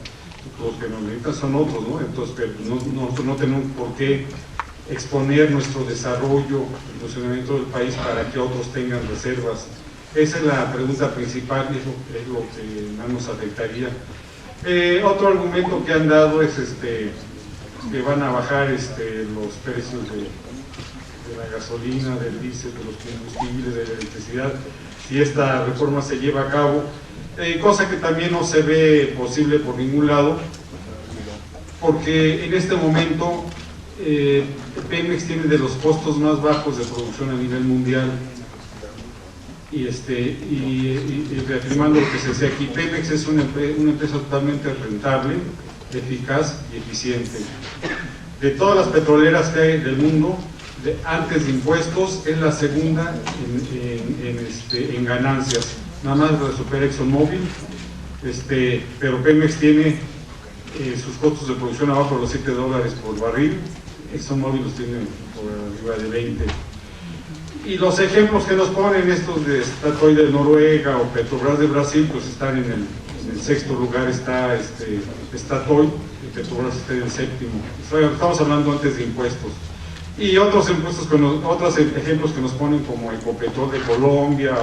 Los que nos necesitan son otros, ¿no? Entonces, pero no tenemos por qué exponer nuestro desarrollo, el funcionamiento del país para que otros tengan reservas. Esa es la pregunta principal y es lo que más nos afectaría. Otro argumento que han dado es que van a bajar los precios de la gasolina, del diésel, de los combustibles, de la electricidad, si esta reforma se lleva a cabo, cosa que también no se ve posible por ningún lado, porque en este momento Pemex tiene de los costos más bajos de producción a nivel mundial. Y reafirmando lo que se decía aquí, Pemex es una empresa totalmente rentable, eficaz y eficiente. De todas las petroleras que hay del mundo, antes de impuestos, es la segunda en ganancias. Nada más la supera ExxonMobil, pero Pemex tiene sus costos de producción abajo de los $7 por barril, ExxonMobil los tiene por arriba de 20. Y los ejemplos que nos ponen estos de Statoil de Noruega o Petrobras de Brasil, pues están en el sexto lugar, está Statoil, y Petrobras está en el séptimo. Estamos hablando antes de impuestos. Y otros ejemplos que nos ponen como Ecopetrol de Colombia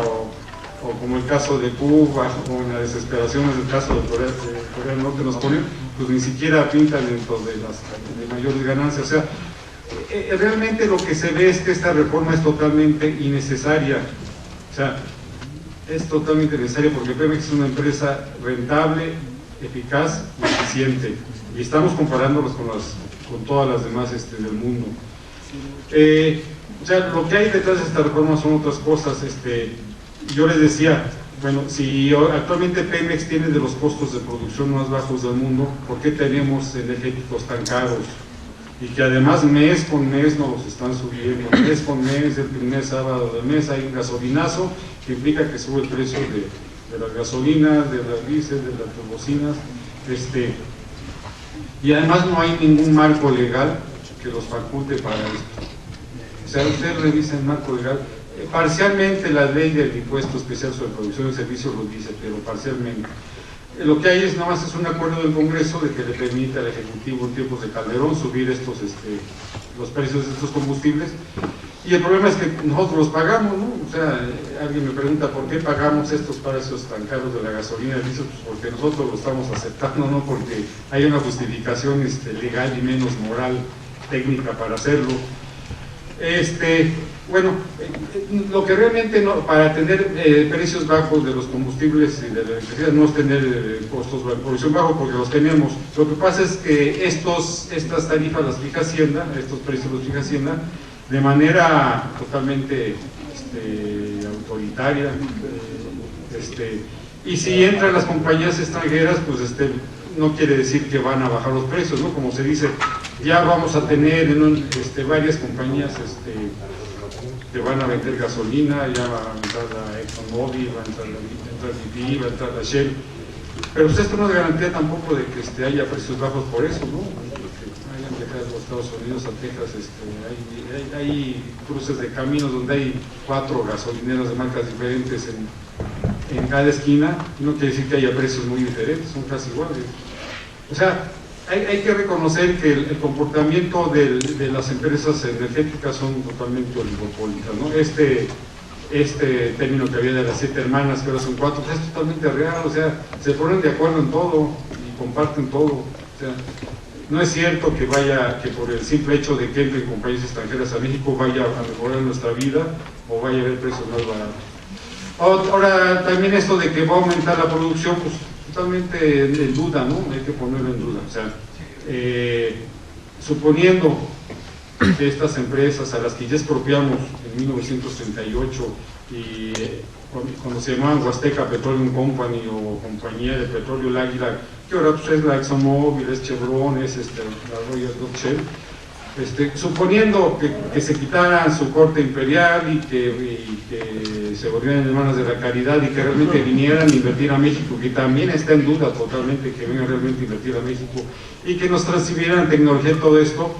o como el caso de Cuba, o en la desesperación del caso de Corea del Norte nos ponen, pues ni siquiera pintan dentro de mayores ganancias. O sea, realmente lo que se ve es que esta reforma es totalmente innecesaria. O sea, es totalmente necesaria porque Pemex es una empresa rentable, eficaz y eficiente. Y estamos comparándolos con todas las demás del mundo. O sea, lo que hay detrás de esta reforma son otras cosas. Yo les decía, bueno, si actualmente Pemex tiene de los costos de producción más bajos del mundo, ¿por qué tenemos energéticos tan caros? Y que además mes con mes nos los están subiendo, mes con mes, el primer sábado del mes hay un gasolinazo que implica que sube el precio de las gasolinas, de las diésel, de las turbocinas, y además no hay ningún marco legal que los faculte para esto. O sea, usted revisa el marco legal, parcialmente la ley del impuesto especial sobre producción de servicios lo dice, pero parcialmente. Lo que hay es nada más es un acuerdo del Congreso de que le permite al Ejecutivo en tiempos de Calderón subir los precios de estos combustibles, y el problema es que nosotros los pagamos, ¿no? O sea, alguien me pregunta ¿por qué pagamos estos precios tan caros de la gasolina? Dice, pues porque nosotros lo estamos aceptando, no porque hay una justificación legal y menos moral técnica para hacerlo. Bueno, lo que realmente para tener precios bajos de los combustibles y de la electricidad no es tener costos de producción bajos, porque los tenemos. Lo que pasa es que estas tarifas las fija Hacienda, estos precios los fija Hacienda de manera totalmente autoritaria, y si entran las compañías extranjeras, pues no quiere decir que van a bajar los precios, ¿no? Como se dice, ya vamos a tener varias compañías que van a vender gasolina, ya va a entrar la ExxonMobil, va a entrar BP, va a entrar la Shell, pero pues esto no es garantía tampoco de que haya precios bajos por eso, ¿no? Que hayan viajado a los Estados Unidos, a Texas, hay cruces de caminos donde hay 4 gasolineras de marcas diferentes en cada esquina, y no quiere decir que haya precios muy diferentes, son casi iguales. O sea, hay que reconocer que el comportamiento de las empresas energéticas son totalmente oligopólicas, ¿no? Este término que había de las 7 hermanas, que ahora son 4, pues es totalmente real, o sea, se ponen de acuerdo en todo y comparten todo. O sea, no es cierto que por el simple hecho de que entren compañías extranjeras a México vaya a mejorar nuestra vida o vaya a haber precios más baratos. Ahora, también esto de que va a aumentar la producción, pues totalmente en duda, ¿no? Hay que ponerlo en duda. O sea, suponiendo que estas empresas a las que ya expropiamos en 1938 y cuando se llamaban Huasteca Petroleum Company o Compañía de Petróleo El Águila, que ahora pues es la ExxonMobil, es Chevron, es la Royal Dutch Shell, suponiendo que se quitaran su corte imperial y que se volvieran en manos de la caridad y que realmente vinieran a invertir a México, que también está en duda totalmente que vengan realmente a invertir a México, y que nos transfirieran tecnología y todo esto,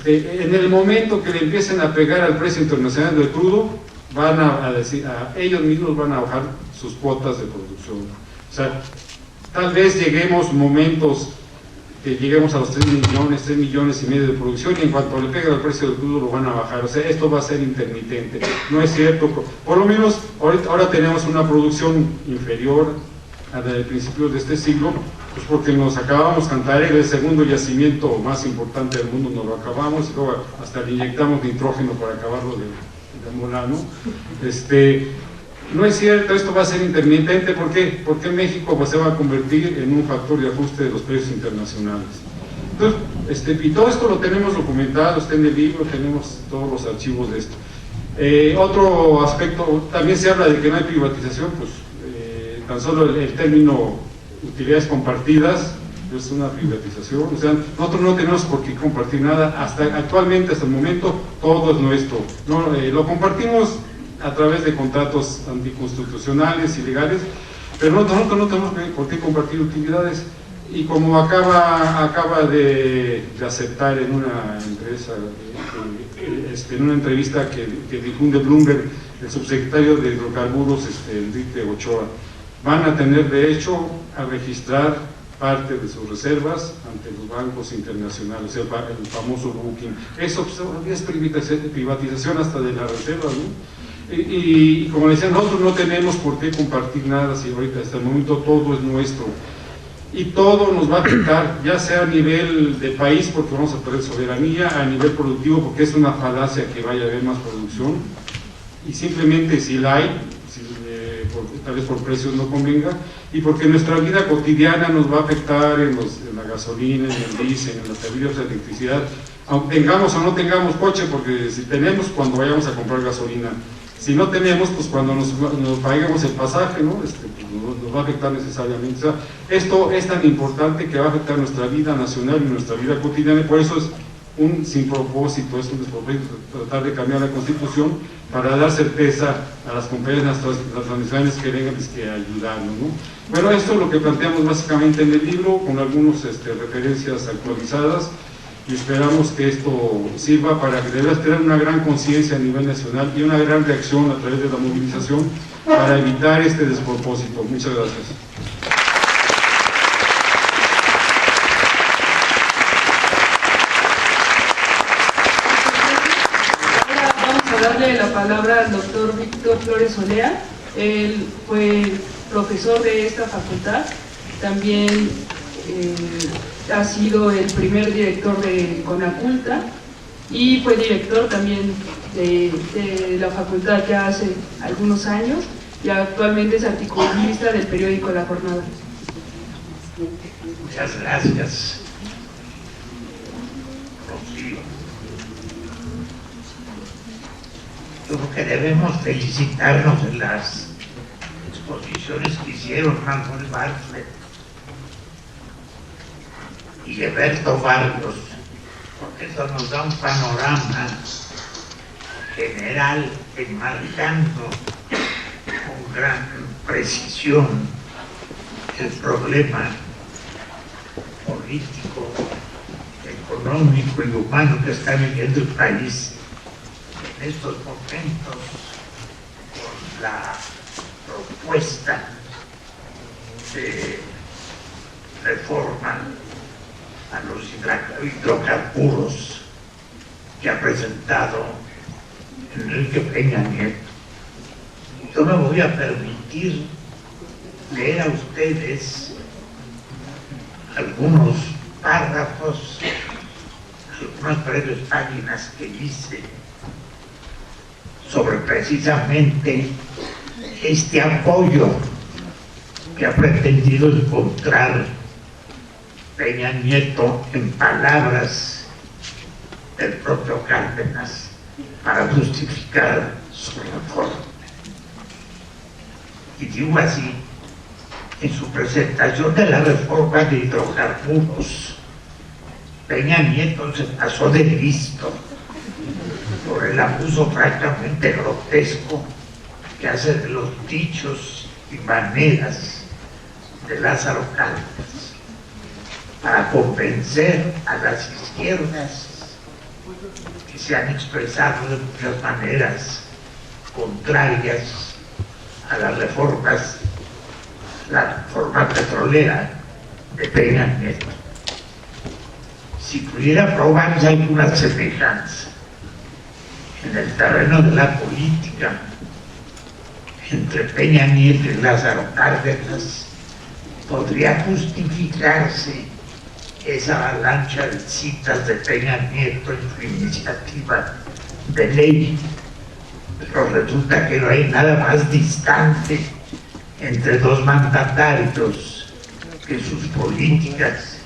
en el momento que le empiecen a pegar al precio internacional del crudo, van a decir, ellos mismos van a bajar sus cuotas de producción. O sea, tal vez lleguemos momentos que lleguemos a los 3 millones y medio de producción, y en cuanto le pegue al precio del crudo lo van a bajar. O sea, esto va a ser intermitente. No es cierto. Por lo menos ahora tenemos una producción inferior a la de principios de este siglo, pues porque nos acabamos Cantarell, el segundo yacimiento más importante del mundo, nos lo acabamos, y luego hasta le inyectamos nitrógeno para acabarlo de molar, ¿no? No es cierto, esto va a ser intermitente. ¿Por qué? Porque México pues, se va a convertir en un factor de ajuste de los precios internacionales. Entonces, y todo esto lo tenemos documentado, está en el libro, tenemos todos los archivos de esto. Otro aspecto, también se habla de que no hay privatización, pues tan solo el término utilidades compartidas es una privatización. O sea, nosotros no tenemos por qué compartir nada, actualmente, hasta el momento, todo es nuestro. No, lo compartimos a través de contratos anticonstitucionales, ilegales, pero nosotros no tenemos por qué compartir utilidades. Y como acaba de aceptar en una empresa, en una entrevista que difunde Bloomberg, el subsecretario de Hidrocarburos, Enrique Ochoa, van a tener derecho a registrar parte de sus reservas ante los bancos internacionales, el famoso booking. Eso es privatización hasta de las reservas, ¿no? Y como decía, nosotros no tenemos por qué compartir nada, si ahorita hasta el momento todo es nuestro, y todo nos va a afectar, ya sea a nivel de país porque vamos a perder soberanía, a nivel productivo porque es una falacia que vaya a haber más producción, y simplemente si la hay, tal vez por precios no convenga, y porque nuestra vida cotidiana nos va a afectar en la gasolina, en el diésel, en las tarifas de electricidad, aunque tengamos o no tengamos coche, porque si tenemos, cuando vayamos a comprar gasolina, si no tenemos, pues cuando nos paguemos el pasaje, ¿no? Pues nos va a afectar necesariamente. O sea, esto es tan importante que va a afectar nuestra vida nacional y nuestra vida cotidiana, y por eso es un sin propósito, es un despropósito tratar de cambiar la Constitución para dar certeza a las compañías, las transnacionales que vengan que ayudarnos, ¿no? Bueno, esto es lo que planteamos básicamente en el libro, con algunas referencias actualizadas, y esperamos que esto sirva para que debas tener una gran conciencia a nivel nacional y una gran reacción a través de la movilización para evitar este despropósito. Muchas gracias. Ahora vamos a darle la palabra al doctor Víctor Flores Olea. Él fue profesor de esta facultad, también ha sido el primer director de Conaculta y fue director también de la facultad ya hace algunos años, y actualmente es articulista del periódico La Jornada. Muchas gracias, Rocío. Yo creo que debemos felicitarnos de las exposiciones que hicieron Manuel Bartlett y Eberto Barrios, porque eso nos da un panorama general enmarcando con gran precisión el problema político, económico y humano que está viviendo el país en estos momentos, con la propuesta de reforma a los hidrocarburos que ha presentado Enrique Peña Nieto. Yo me voy a permitir leer a ustedes algunos párrafos, algunas breves páginas que hice sobre precisamente este apoyo que ha pretendido encontrar Peña Nieto en palabras del propio Cárdenas para justificar su reforma. Y digo así: en su presentación de la reforma de hidrocarburos, Peña Nieto se pasó de listo por el abuso francamente grotesco que hace de los dichos y maneras de Lázaro Cárdenas para convencer a las izquierdas que se han expresado de muchas maneras contrarias a las reformas, la reforma petrolera de Peña Nieto. Si pudiera probarse alguna semejanza en el terreno de la política entre Peña Nieto y Lázaro Cárdenas, podría justificarse esa avalancha de citas de Peña Nieto en su iniciativa de ley. Pero resulta que no hay nada más distante entre dos mandatarios que sus políticas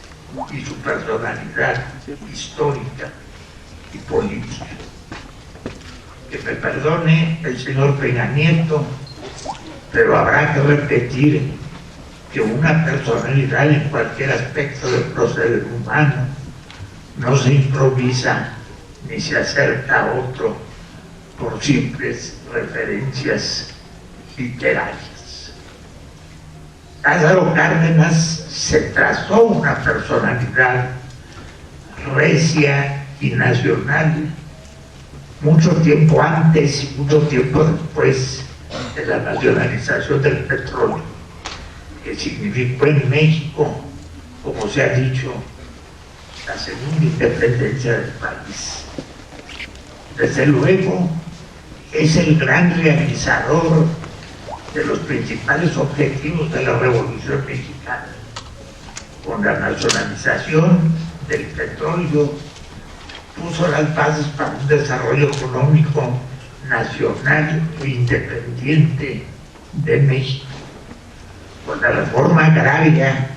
y su personalidad histórica y política. Que me perdone el señor Peña Nieto, pero habrá que repetir que una personalidad en cualquier aspecto del proceder humano no se improvisa ni se acerca a otro por simples referencias literarias. Lázaro Cárdenas se trazó una personalidad recia y nacional mucho tiempo antes y mucho tiempo después de la nacionalización del petróleo, que significó en México, como se ha dicho, la segunda independencia del país. Desde luego, es el gran realizador de los principales objetivos de la Revolución Mexicana. Con la nacionalización del petróleo, puso las bases para un desarrollo económico nacional e independiente de México. Con la reforma agraria,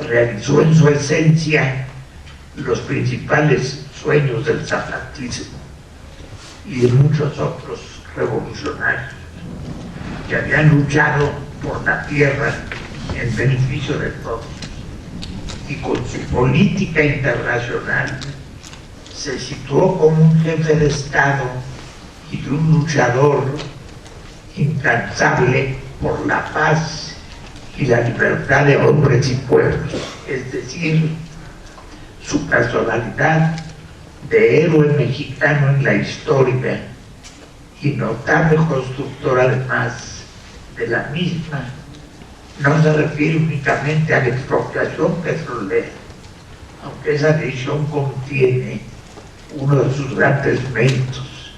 realizó en su esencia los principales sueños del zapatismo y de muchos otros revolucionarios que habían luchado por la tierra en beneficio de todos. Y con su política internacional se situó como un jefe de Estado y un luchador incansable por la paz y la libertad de hombres y pueblos, es decir, su personalidad de héroe mexicano en la historia y notable constructor además de la misma, no se refiere únicamente a la expropiación petrolera, aunque esa decisión contiene uno de sus grandes méritos,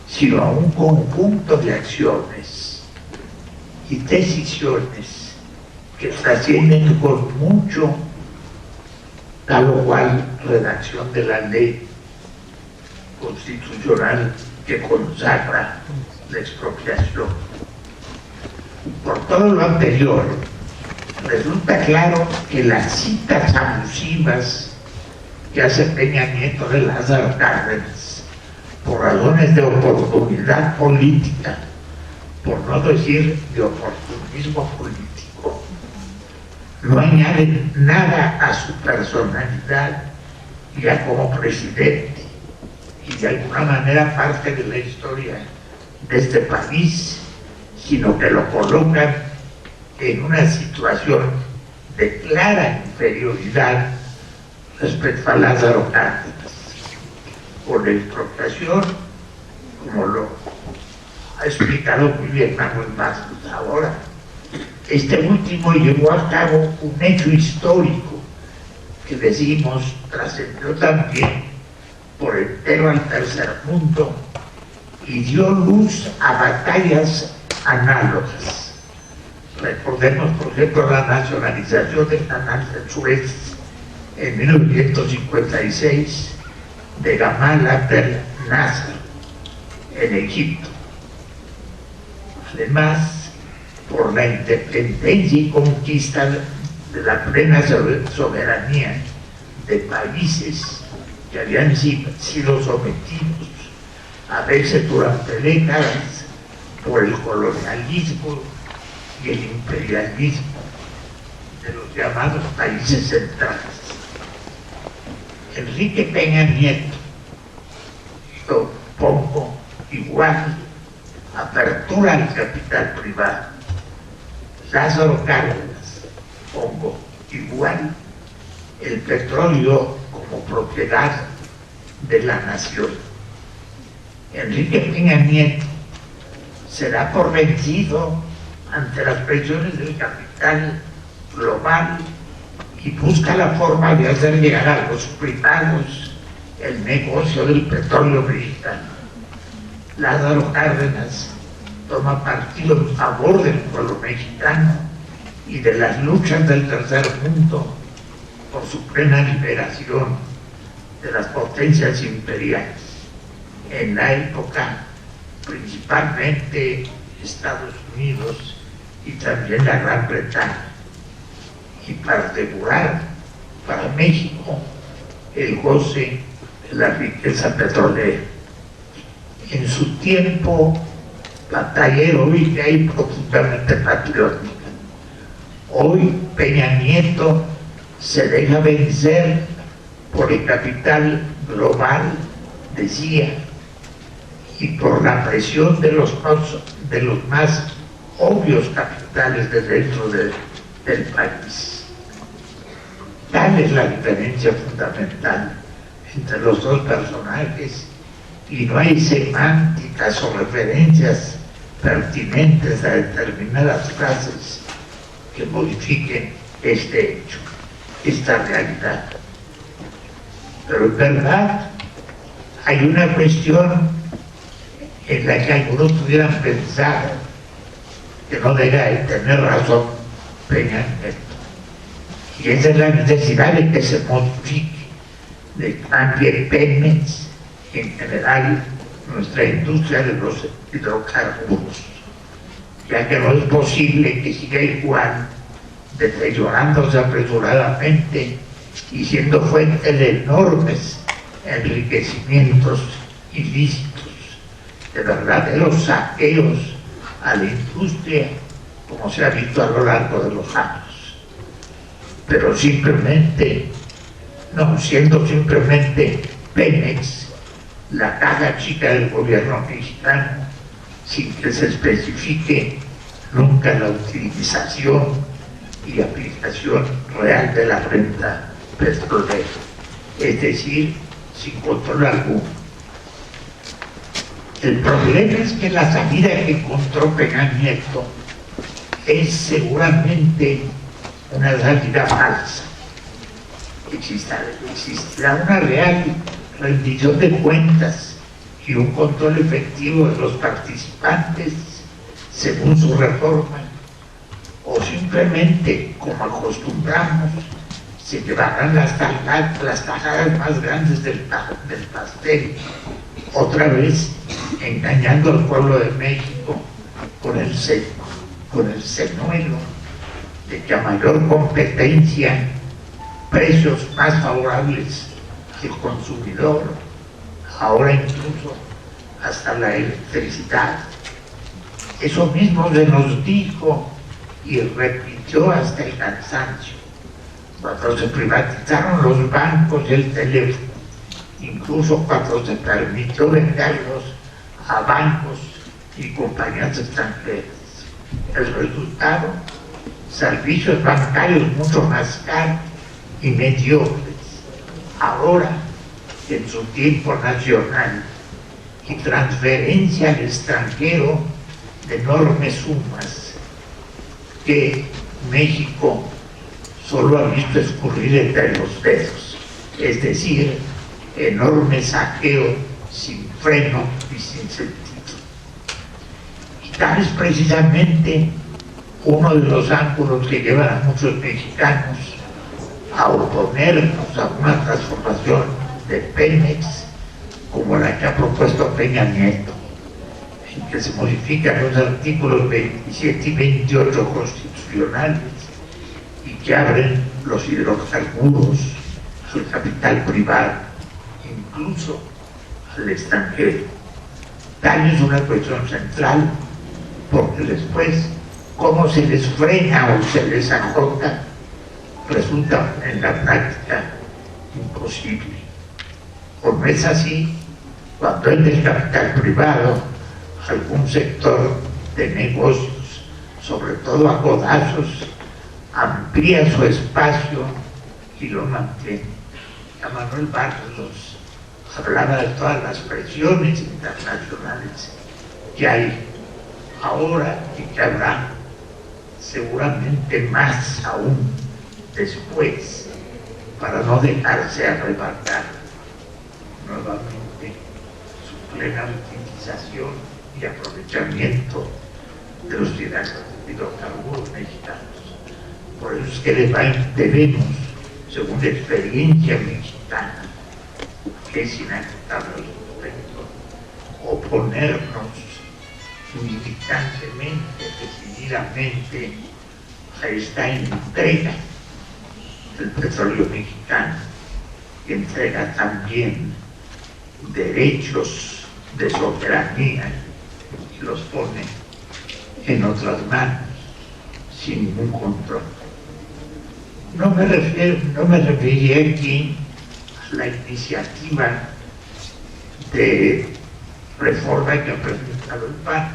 sino a un conjunto de acciones y decisiones que trascienden con mucho tal o cual redacción de la ley constitucional que consagra la expropiación. Por todo lo anterior, resulta claro que las citas abusivas que hace Peña Nieto de Lázaro Cárdenas, por razones de oportunidad política, por no decir de oportunismo político, no añaden nada a su personalidad ya como presidente y de alguna manera parte de la historia de este país, sino que lo colocan en una situación de clara inferioridad respecto a Lázaro Cárdenas. Con la expropiación, como lo ha explicado muy bien Manuel Vázquez ahora, este último llevó a cabo un hecho histórico que decimos trascendió también por entero al tercer mundo y dio luz a batallas análogas. Recordemos, por ejemplo, la nacionalización del canal de Suez en 1956 de Gamal Abdel Nasser en Egipto. Además, por la independencia y conquista de la plena soberanía de países que habían sido sometidos a veces durante décadas por el colonialismo y el imperialismo de los llamados países centrales. Enrique Peña Nieto, yo pongo igual apertura al capital privado. Lázaro Cárdenas, pongo igual el petróleo como propiedad de la nación. Enrique Peña Nieto se da por vencido ante las presiones del capital global y busca la forma de hacer llegar a los privados el negocio del petróleo mexicano. Lázaro Cárdenas toma partido en favor del pueblo mexicano y de las luchas del tercer mundo por su plena liberación de las potencias imperiales. En la época, principalmente Estados Unidos y también la Gran Bretaña. Y para asegurar para México el goce de la riqueza petrolera. En su tiempo batallero y profundamente patriótica. Hoy Peña Nieto se deja vencer por el capital global, decía, y por la presión de los más obvios capitales de dentro del país. Tal es la diferencia fundamental entre los dos personajes y no hay semánticas o referencias pertinentes a determinadas frases que modifiquen este hecho, esta realidad. Pero en verdad hay una cuestión en la que algunos pudieran pensar que no deja de tener razón Peña Nieto. Y esa es la necesidad de que se modifique, de cambie Pemex, en general nuestra industria de los hidrocarburos, ya que no es posible que siga igual, deteriorándose apresuradamente y siendo fuente de enormes enriquecimientos ilícitos, de verdaderos saqueos a la industria, como se ha visto a lo largo de los años. Pero simplemente, no siendo simplemente Pemex la caja chica del gobierno mexicano, sin que se especifique nunca la utilización y aplicación real de la renta petrolera, es decir, sin control alguno. El problema es que la salida que encontró Peña Nieto es seguramente una salida falsa. Existirá una real rendición de cuentas y un control efectivo de los participantes según su reforma, o simplemente, como acostumbramos, se llevarán las tajadas más grandes del pastel, otra vez engañando al pueblo de México con el señuelo de que a mayor competencia, precios más favorables al consumidor, ahora incluso hasta la electricidad. Eso mismo se nos dijo y repitió hasta el cansancio cuando se privatizaron los bancos y el teléfono, incluso cuando se permitió venderlos a bancos y compañías extranjeras. El resultado, servicios bancarios mucho más caros y mediocres. Ahora, en su tiempo nacional, y transferencia al extranjero de enormes sumas que México solo ha visto escurrir entre los dedos, es decir, enorme saqueo sin freno y sin sentido. Y tal es precisamente uno de los ángulos que llevan a muchos mexicanos a oponernos a una transformación de Pemex como la que ha propuesto Peña Nieto, en que se modifican los artículos 27 y 28 constitucionales y que abren los hidrocarburos al capital privado, incluso al extranjero. Tal es una cuestión central, porque después, cómo se les frena o se les acota, resulta en la práctica imposible. O no es así, cuando en el capital privado algún sector de negocios, sobre todo a codazos, amplía su espacio y lo mantiene. A Manuel Barros hablaba de todas las presiones internacionales que hay ahora y que habrá seguramente más aún después, para no dejarse arrebatar nuevamente su plena utilización y aprovechamiento de los hidrocarburos mexicanos. Por eso es que debemos, según la experiencia mexicana, que es inagotable al respecto, oponernos militantemente, decididamente a esta entrega del petróleo mexicano, que entrega también derechos de soberanía y los pone en otras manos sin ningún control. No me referiré aquí a la iniciativa de reforma que ha presentado el PAN,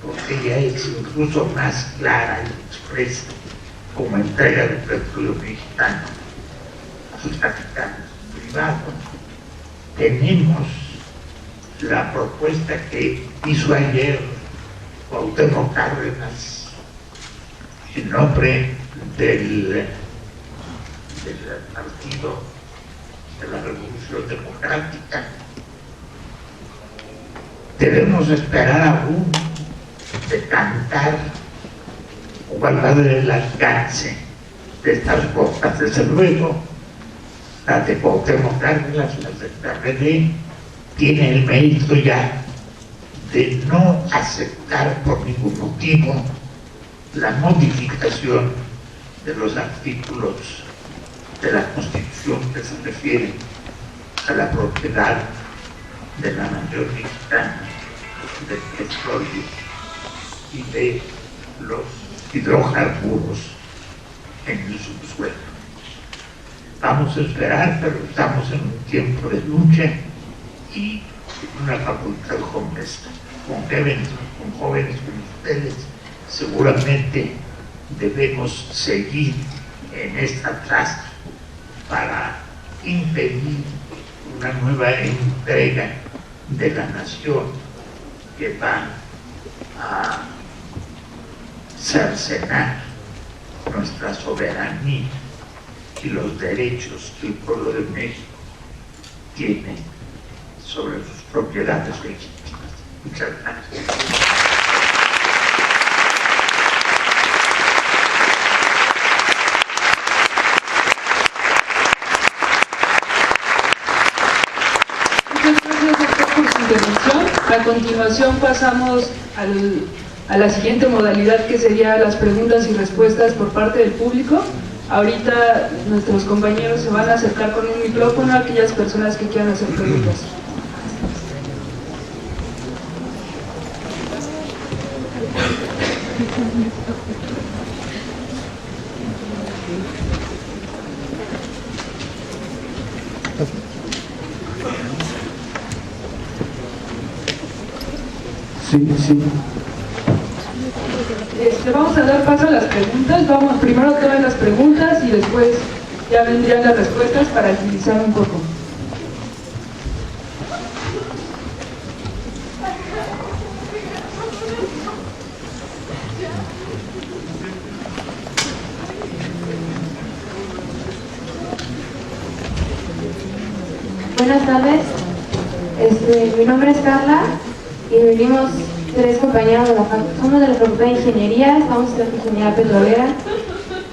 porque ella es incluso más clara y expresa como entrega del petróleo mexicano al capital privado. Tenemos la propuesta que hizo ayer Cuauhtémoc Cárdenas en nombre del Partido de la Revolución Democrática. Debemos esperar aún de cantar cuál va a ser el alcance de estas cosas. Desde luego, la de Cuauhtémoc Cárdenas, la de PRD, tiene el mérito ya de no aceptar por ningún motivo la modificación de los artículos de la Constitución que se refieren a la propiedad de la nación mexicana del petróleo y de los hidrocarburos en el subsuelo. Vamos a esperar, pero estamos en un tiempo de lucha y en una facultad como esta, con jóvenes como ustedes, seguramente debemos seguir en esta traza para impedir una nueva entrega de la nación que va a cercenar nuestra soberanía y los derechos que el pueblo de México tiene sobre sus propiedades legítimas. Muchas gracias. A continuación pasamos a la siguiente modalidad, que sería las preguntas y respuestas por parte del público. Ahorita nuestros compañeros se van a acercar con un micrófono a aquellas personas que quieran hacer preguntas. Sí. Vamos a dar paso a las preguntas. Vamos primero todas las preguntas y después ya vendrían las respuestas para agilizar un poco. Buenas tardes, mi nombre es Carla y venimos 3 compañeros de la facultad. Somos de la Facultad de Ingeniería, estamos en la Ingeniería Petrolera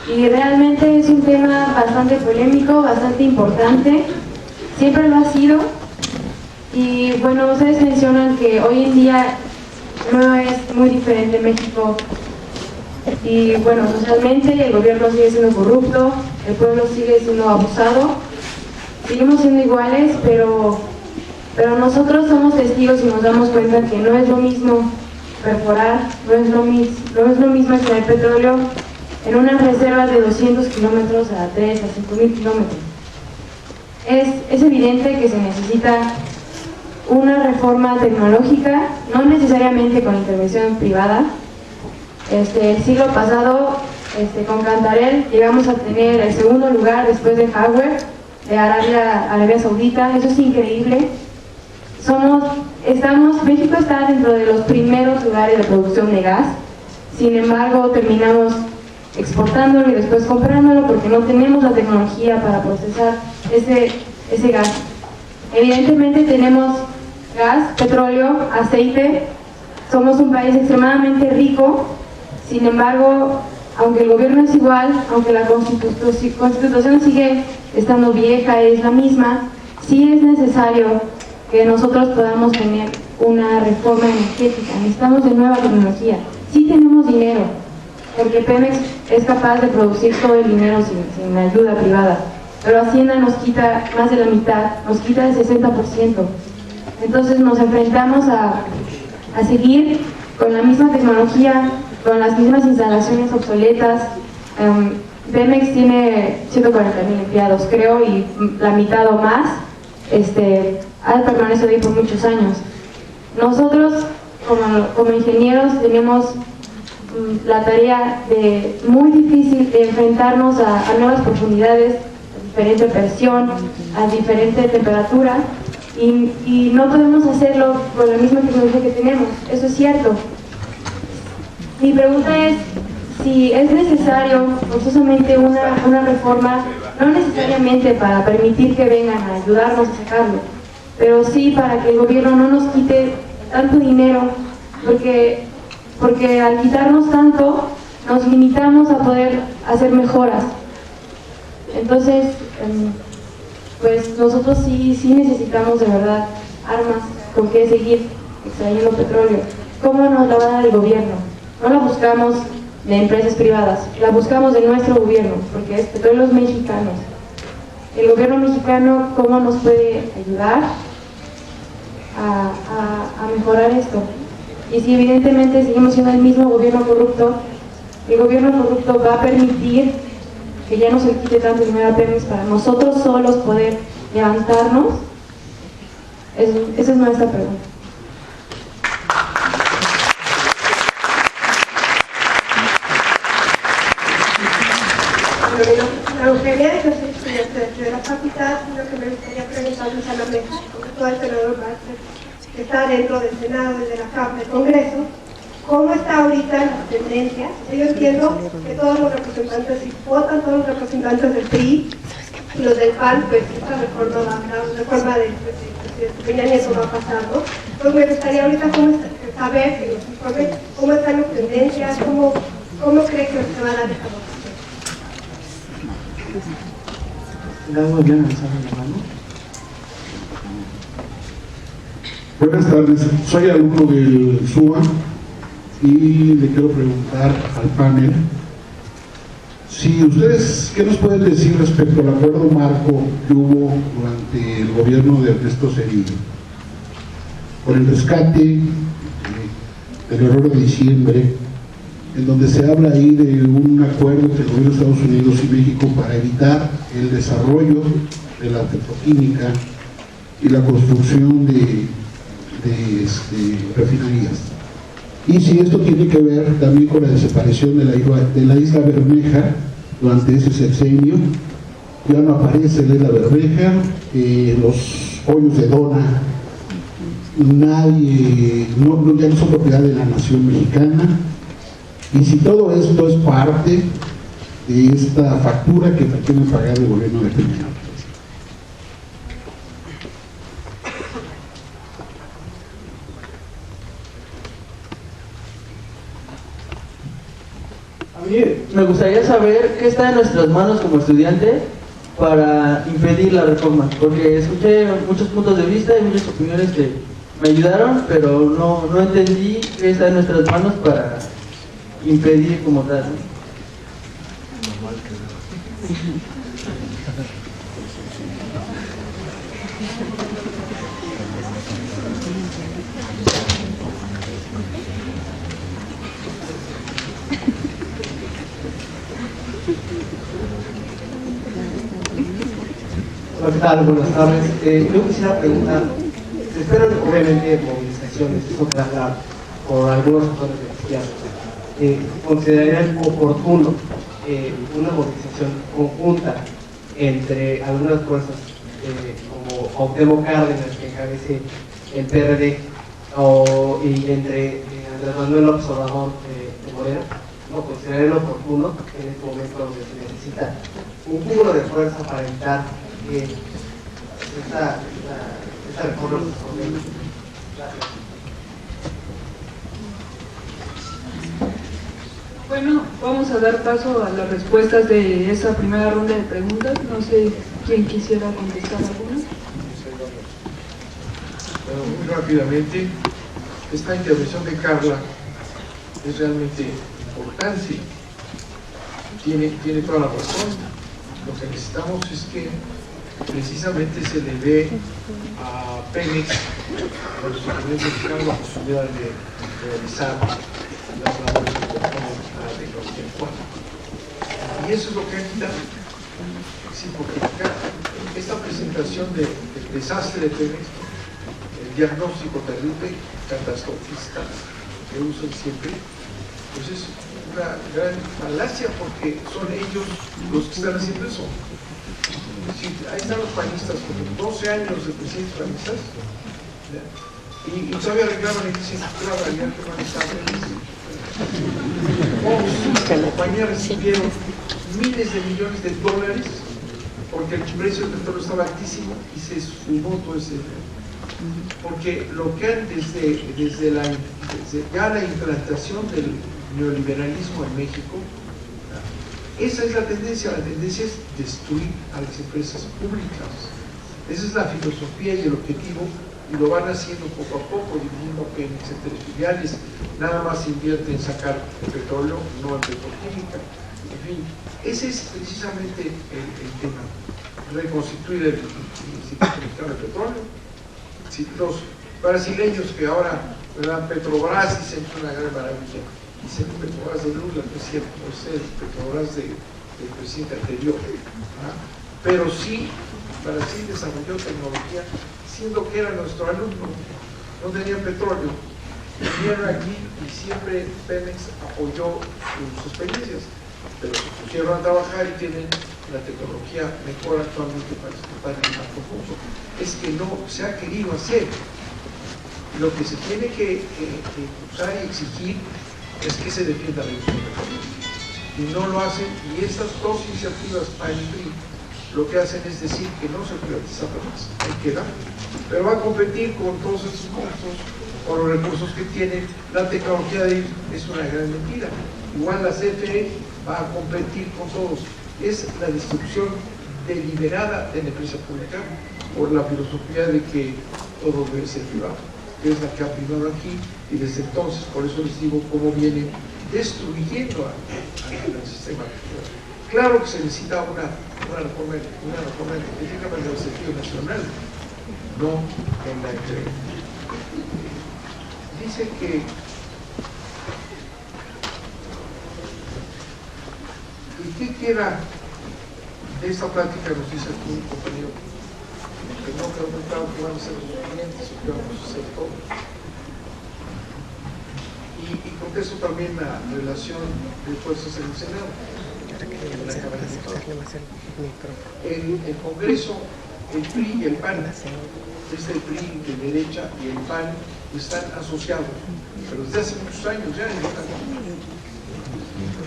y realmente es un tema bastante polémico, bastante importante, siempre lo ha sido. Y bueno, ustedes mencionan que hoy en día no es muy diferente en México y bueno, socialmente el gobierno sigue siendo corrupto, el pueblo sigue siendo abusado. Seguimos siendo iguales, pero nosotros somos testigos y nos damos cuenta que no es lo mismo perforar, no es lo mismo extraer petróleo en unas reservas de 200 kilómetros a 3 a 5,000 kilómetros. Es evidente que se necesita una reforma tecnológica, no necesariamente con intervención privada. El siglo pasado, con Cantarell, llegamos a tener el segundo lugar después de Hardware de Arabia Saudita. Eso es increíble. México está dentro de los primeros lugares de producción de gas, sin embargo terminamos exportándolo y después comprándolo porque no tenemos la tecnología para procesar ese gas. Evidentemente tenemos gas, petróleo, aceite, somos un país extremadamente rico, sin embargo, aunque el gobierno es igual, aunque la constitución sigue estando vieja, es la misma, sí es necesario que nosotros podamos tener una reforma energética. Necesitamos de nueva tecnología. Sí tenemos dinero, porque Pemex es capaz de producir todo el dinero sin ayuda privada, pero Hacienda nos quita más de la mitad, nos quita el 60%. Entonces nos enfrentamos a seguir con la misma tecnología, con las mismas instalaciones obsoletas. Pemex tiene 140,000 empleados, creo, y la mitad o más ha permanecido ahí por muchos años. Nosotros, como ingenieros, tenemos la tarea muy difícil de enfrentarnos a nuevas profundidades, a diferente presión, a diferente temperatura, y no podemos hacerlo con la misma tecnología que tenemos. Eso es cierto. Mi pregunta es si es necesario forzosamente una reforma, no necesariamente para permitir que vengan a ayudarnos a sacarlo, pero sí para que el gobierno no nos quite tanto dinero, porque al quitarnos tanto nos limitamos a poder hacer mejoras. Entonces, pues nosotros sí necesitamos de verdad armas con que seguir extrayendo petróleo. ¿Cómo nos la va a dar el gobierno? No la buscamos de empresas privadas, la buscamos de nuestro gobierno, porque es petróleos mexicanos. El gobierno mexicano, ¿cómo nos puede ayudar a mejorar esto? Y si evidentemente seguimos siendo el mismo gobierno corrupto, el gobierno corrupto va a permitir que ya no se quite tanto dinero a Pemex para nosotros solos poder levantarnos. Esa es nuestra pregunta. Eugenia, yo soy estudiante de la facultad, lo que me gustaría preguntarles a la mesa, sobre todo al senador Vázquez, que está dentro del Senado y de la Cámara del Congreso, ¿cómo está ahorita las tendencias? Yo entiendo que todos los representantes, si votan todos los representantes del PRI y los del PAN, pues esta reforma de Peña Nieto va a pasar, ¿no? Pues me gustaría ahorita saber, que nos informe cómo están las tendencias, cómo cree que se va a dar esta votación. Buenas tardes, soy alumno del SUA y le quiero preguntar al panel si ustedes, ¿qué nos pueden decir respecto al acuerdo marco que hubo durante el gobierno de Ernesto Zedillo? Por el rescate del error de diciembre, en donde se habla ahí de un acuerdo entre el gobierno de Estados Unidos y México para evitar el desarrollo de la petroquímica y la construcción de refinerías. Y si esto tiene que ver también con la desaparición de la isla Bermeja durante ese sexenio. Ya no aparece la isla Bermeja, los hoyos de Dona, nadie, ya no son propiedad de la nación mexicana. Y si todo esto es parte de esta factura que pretende pagar el gobierno de Peña Nieto. A mí me gustaría saber qué está en nuestras manos como estudiantes para impedir la reforma, porque escuché muchos puntos de vista y muchas opiniones que me ayudaron, pero no entendí qué está en nuestras manos para impedir como tal, ¿no? Hola, ¿qué tal? Buenas tardes. Yo quisiera preguntar, se esperan obviamente movilizaciones, eso queda claro, por algunos sectores de la izquierda. ¿Considerarían oportuno una movilización conjunta entre algunas fuerzas como Cuauhtémoc Cárdenas, que encabece el PRD, y entre Andrés Manuel López Obrador de Morena? ¿No considerarían oportuno en este momento donde se necesita un cúmulo de fuerza para evitar esta reforma? Gracias. Bueno, vamos a dar paso a las respuestas de esa primera ronda de preguntas. No sé quién quisiera contestar alguna. Bueno, muy rápidamente, esta intervención de Carla es realmente importante. Tiene toda la razón. Lo que necesitamos es que precisamente se le dé a Pemex, a los ingenieros mexicanos, la posibilidad de realizar las labores que corresponden a la tecnología actual. Y eso es lo que ha quitado. Sí, porque acá, esta presentación del desastre de Pemex, el diagnóstico terrible, catastrofista, que usan siempre, pues es una gran falacia, porque son ellos los que están haciendo eso. Sí, ahí están los panistas, con 12 años de presidentes panistas, y todavía reclaman y dicen que la realidad que van a estar felices. Las compañías recibieron miles de millones de dólares porque el precio del petróleo estaba altísimo y se sumó todo ese dinero. Porque lo que han desde ya la implantación del neoliberalismo en México, esa es la tendencia es destruir a las empresas públicas. Esa es la filosofía y el objetivo, y lo van haciendo poco a poco, dividiendo Pemex en 3 filiales, nada más invierte en sacar el petróleo, no en petroquímica. En fin, ese es precisamente el tema, reconstituir el Instituto Mexicano de Petróleo. Si los brasileños que ahora, ¿verdad? Petrobras dicen que es una gran maravilla, dicen Petrobras de Lula, no es cierto, no es el Petrobras del presidente anterior, ¿verdad? Pero sí, Brasil desarrolló tecnología, siendo que era nuestro alumno, no tenían petróleo, vinieron aquí y siempre Pemex apoyó sus experiencias, pero se pusieron a trabajar y tienen la tecnología mejor actualmente para explotar el mar profundo. Es que no se ha querido hacer. Lo que se tiene que usar y exigir es que se defienda la industria petrolera. Y no lo hacen, y estas dos iniciativas PAN y PRI lo que hacen es decir que no se privatiza más, ahí queda, pero va a competir con todos esos monstruos, con los recursos que tiene. La tecnología de ellos es una gran mentira. Igual la CFE va a competir con todos. Es la destrucción deliberada de la empresa pública por la filosofía de que todo debe ser privado. que es la que ha primado aquí, y desde entonces, por eso les digo cómo viene destruyendo al sistema. Claro que se necesita una reforma energética para el sentido nacional, no en la entrega. Dice que ¿y qué queda de esta plática? Nos dice aquí un compañero que no me ha preguntado que van a ser los clientes o que vamos a hacer todo. Y contesto también la relación de fuerzas en el Senado, en la Cámara de Diputados. En el Congreso, el PRI y el PAN, el PRI de derecha y el PAN están asociados, pero desde hace muchos años ya en esta Cámara.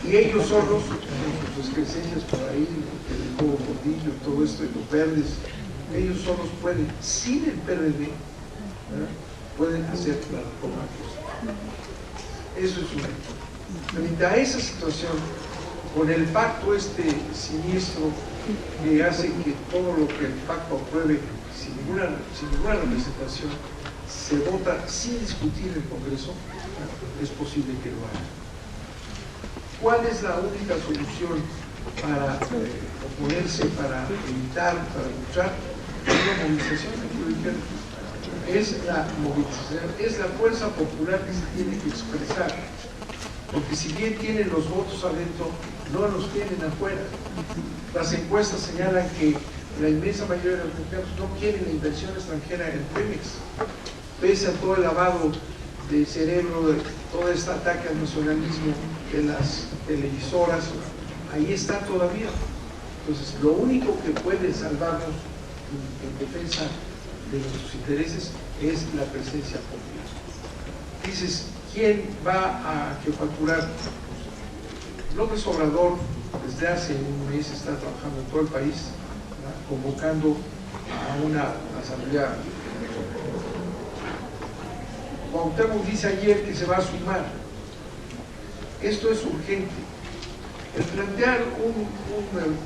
Y ellos solos, con sus excrescencias por ahí, el Hugo Gordillo, todo esto, y los verdes, ellos solos pueden, sin el PRD, ¿verdad?, pueden hacer la reforma. Eso es una. Frente a esa situación, con el pacto siniestro que hace que todo lo que el pacto apruebe sin ninguna representación se vota sin discutir en el Congreso, es posible que lo haga. ¿Cuál es la única solución para oponerse, para evitar, para luchar? Es la movilización, es la movilización, es la fuerza popular que se tiene que expresar, porque si bien tienen los votos adentro, no los tienen afuera. Las encuestas señalan que la inmensa mayoría de los mexicanos no quieren la inversión extranjera en Pemex, pese a todo el lavado de cerebro, de todo este ataque al nacionalismo de las televisoras, ahí está todavía. Entonces, lo único que puede salvarnos en defensa de nuestros intereses es la presencia popular. Dices, ¿quién va a facturar? López Obrador desde hace un mes está trabajando en todo el país, ¿verdad?, convocando a una asamblea. Cuauhtémoc dice ayer que se va a sumar. Esto es urgente. El plantear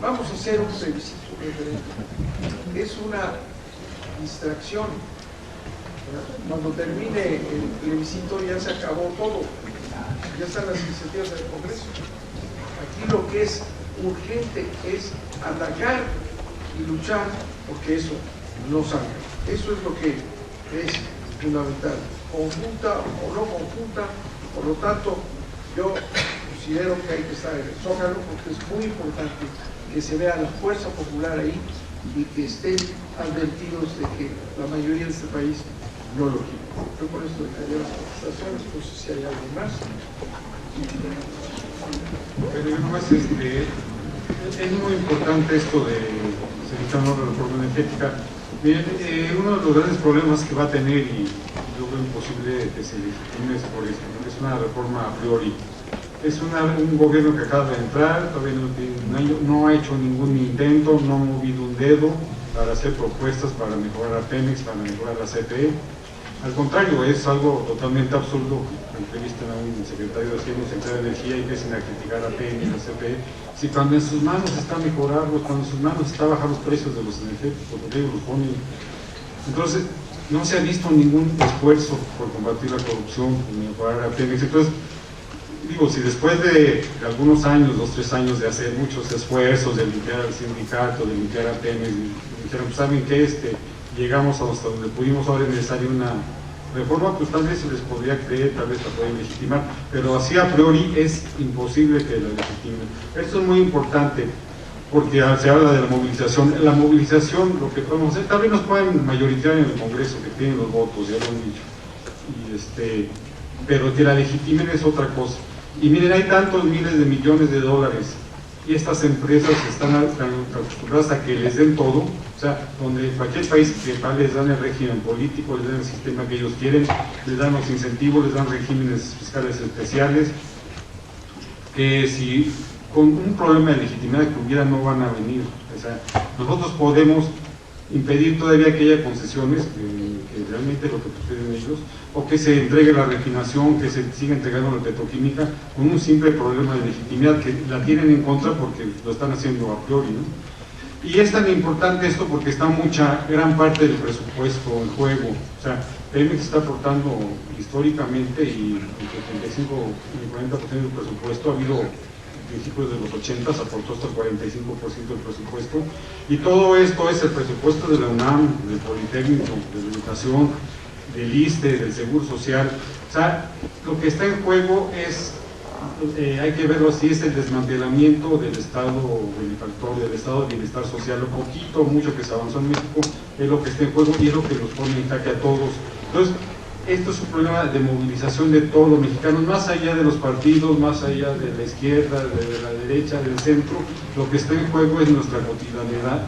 vamos a hacer un plebiscito referente es una distracción. Cuando termine el plebiscito ya se acabó todo, ya están las iniciativas del Congreso. Aquí lo que es urgente es atacar y luchar porque eso no salga. Eso es lo que es fundamental, conjunta o no conjunta. Por lo tanto, yo considero que hay que estar en el Zócalo porque es muy importante que se vea la fuerza popular ahí y que estén advertidos de que la mayoría de este país no lo quiere. Yo con esto dejaría las contestaciones, no sé si hay algo más. Pero yo nomás, es muy importante esto de la reforma energética. Miren, uno de los grandes problemas que va a tener, y yo veo imposible que se legitime es una reforma a priori. Es un gobierno que acaba de entrar, todavía no ha hecho ningún intento, no ha movido un dedo para hacer propuestas para mejorar a Pemex, para mejorar a CFE. Al contrario, es algo totalmente absurdo. Entrevistan a un secretario de Hacienda, un secretario de Energía, y empiezan a criticar a Pemex, a CFE. Si cuando en sus manos está mejorarlos, cuando en sus manos está bajar los precios de los energéticos, porque ellos los ponen. Entonces, no se ha visto ningún esfuerzo por combatir la corrupción, por mejorar a Pemex. Entonces, digo, si después de algunos años, 2 o 3 años de hacer muchos esfuerzos, de limpiar al sindicato, de limpiar a Pemex, dijeron, pues saben que llegamos hasta donde pudimos, ahora es necesaria una reforma, pues tal vez se les podría creer, tal vez la pueden legitimar, pero así a priori es imposible que la legitimen. Esto es muy importante, porque se habla de la movilización. La movilización, lo que podemos hacer, tal vez nos pueden mayorizar en el Congreso, que tienen los votos, ya lo han dicho, pero que la legitimen es otra cosa. Y miren, hay tantos miles de millones de dólares y estas empresas están acostumbradas a que les den todo, o sea, donde cualquier país que les dan el régimen político, les dan el sistema que ellos quieren, les dan los incentivos, les dan regímenes fiscales especiales, que si con un problema de legitimidad que hubiera no van a venir. O sea, nosotros podemos impedir todavía que haya concesiones, que realmente lo que pretenden ellos, o que se entregue la refinación, que se siga entregando la petroquímica, con un simple problema de legitimidad que la tienen en contra porque lo están haciendo a priori, ¿no? Y es tan importante esto porque está gran parte del presupuesto en juego. O sea, Pemex está aportando históricamente y el 35 y el 40% del presupuesto. Ha habido principios de los 80 aportó hasta el 45% del presupuesto, y todo esto es el presupuesto de la UNAM, del Politécnico, de la Educación, del ISSSTE, del Seguro Social. O sea, lo que está en juego es, hay que verlo así, es el desmantelamiento del Estado benefactor, del Estado de Bienestar Social. Lo poquito o mucho que se avanzó en México es lo que está en juego y es lo que nos pone en jaque a todos. Entonces, esto es un problema de movilización de todos los mexicanos, más allá de los partidos, más allá de la izquierda, de la derecha, del centro. Lo que está en juego es nuestra cotidianidad,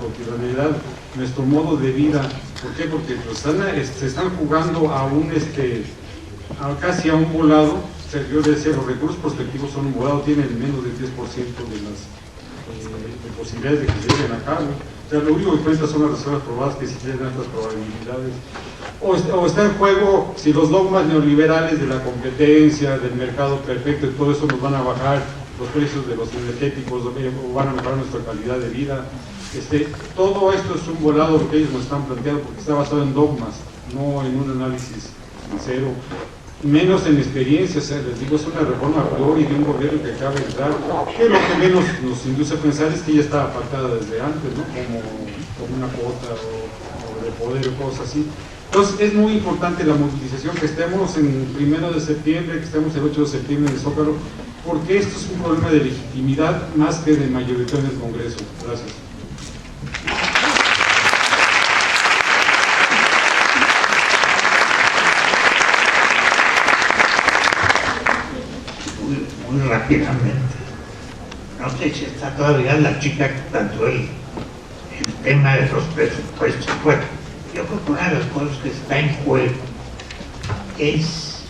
nuestro modo de vida. ¿Por qué? Porque se están jugando casi a un volado. O sea, yo decía, los recursos prospectivos son un volado, tienen menos del 10% de las posibilidades de que se lleven a cabo. O sea, lo único que cuenta son las reservas probadas, que si tienen altas probabilidades. O está en juego si los dogmas neoliberales de la competencia, del mercado perfecto y todo eso nos van a bajar los precios de los energéticos, o van a mejorar nuestra calidad de vida. Todo esto es un volado lo que ellos nos están planteando, porque está basado en dogmas, no en un análisis sincero, menos en experiencia. O sea, les digo, es una reforma a priori de un gobierno que acaba de entrar, que lo que menos nos induce a pensar es que ya estaba pactada desde antes, ¿no? Como una cuota o de poder o cosas así. Entonces es muy importante la movilización, que estemos en 1 de septiembre, que estemos el 8 de septiembre en el Zócalo, porque esto es un problema de legitimidad más que de mayoría en el Congreso. Gracias. Muy rápidamente. No sé si está todavía la chica que planteó el tema de los presupuestos. Bueno, yo creo que una de las cosas que está en juego es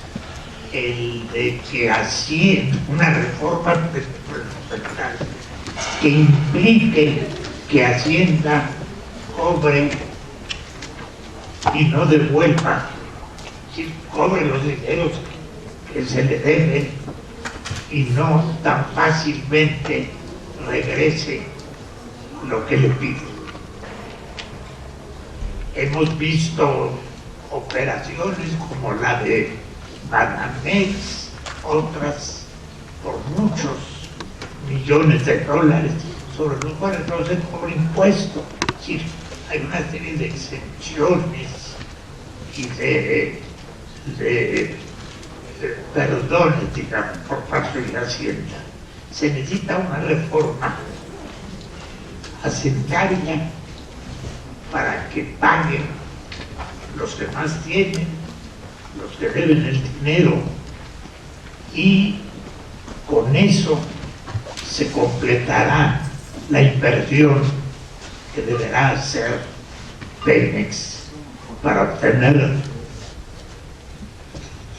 el de que así una reforma presupuestal que implique que Hacienda cobre y no devuelva, si cobre los dineros que se le deben y no tan fácilmente regrese lo que le pide. Hemos visto operaciones como la de Banamex, otras por muchos millones de dólares, sobre los cuales no se cobra impuesto. Es decir, hay una serie de exenciones y de perdones, digamos, por parte de Hacienda. Se necesita una reforma hacendaria para que paguen los que más tienen, los que deben el dinero, y con eso se completará la inversión que deberá hacer Pemex para obtener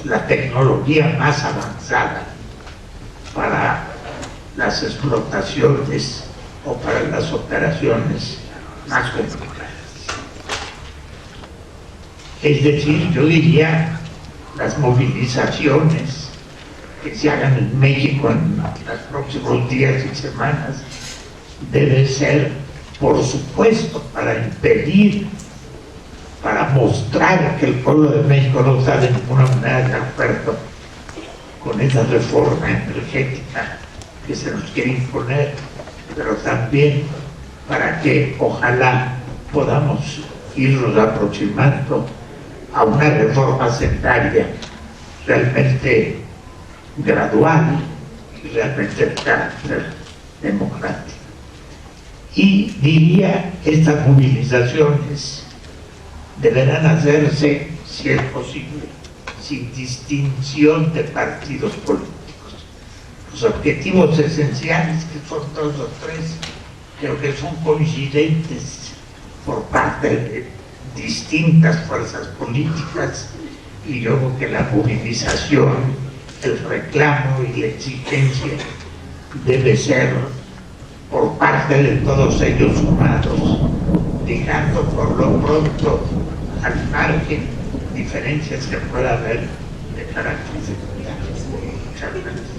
la tecnología más avanzada para las explotaciones o para las operaciones más complicadas. Es decir, yo diría, las movilizaciones que se hagan en México en los próximos días y semanas debe ser, por supuesto, para impedir, para mostrar que el pueblo de México no está de ninguna manera de acuerdo con esa reforma energética que se nos quiere imponer, pero también para que ojalá podamos irnos aproximando a una reforma hacendaria realmente gradual y realmente de carácter democrático. Y diría, estas movilizaciones deberán hacerse, si es posible, sin distinción de partidos políticos. Los objetivos esenciales, que son 2 o 3, creo que son coincidentes por parte de distintas fuerzas políticas, y yo creo que la movilización, el reclamo y la exigencia debe ser por parte de todos ellos sumados, dejando por lo pronto al margen diferencias que pueda haber de carácter secundario. Muchas gracias.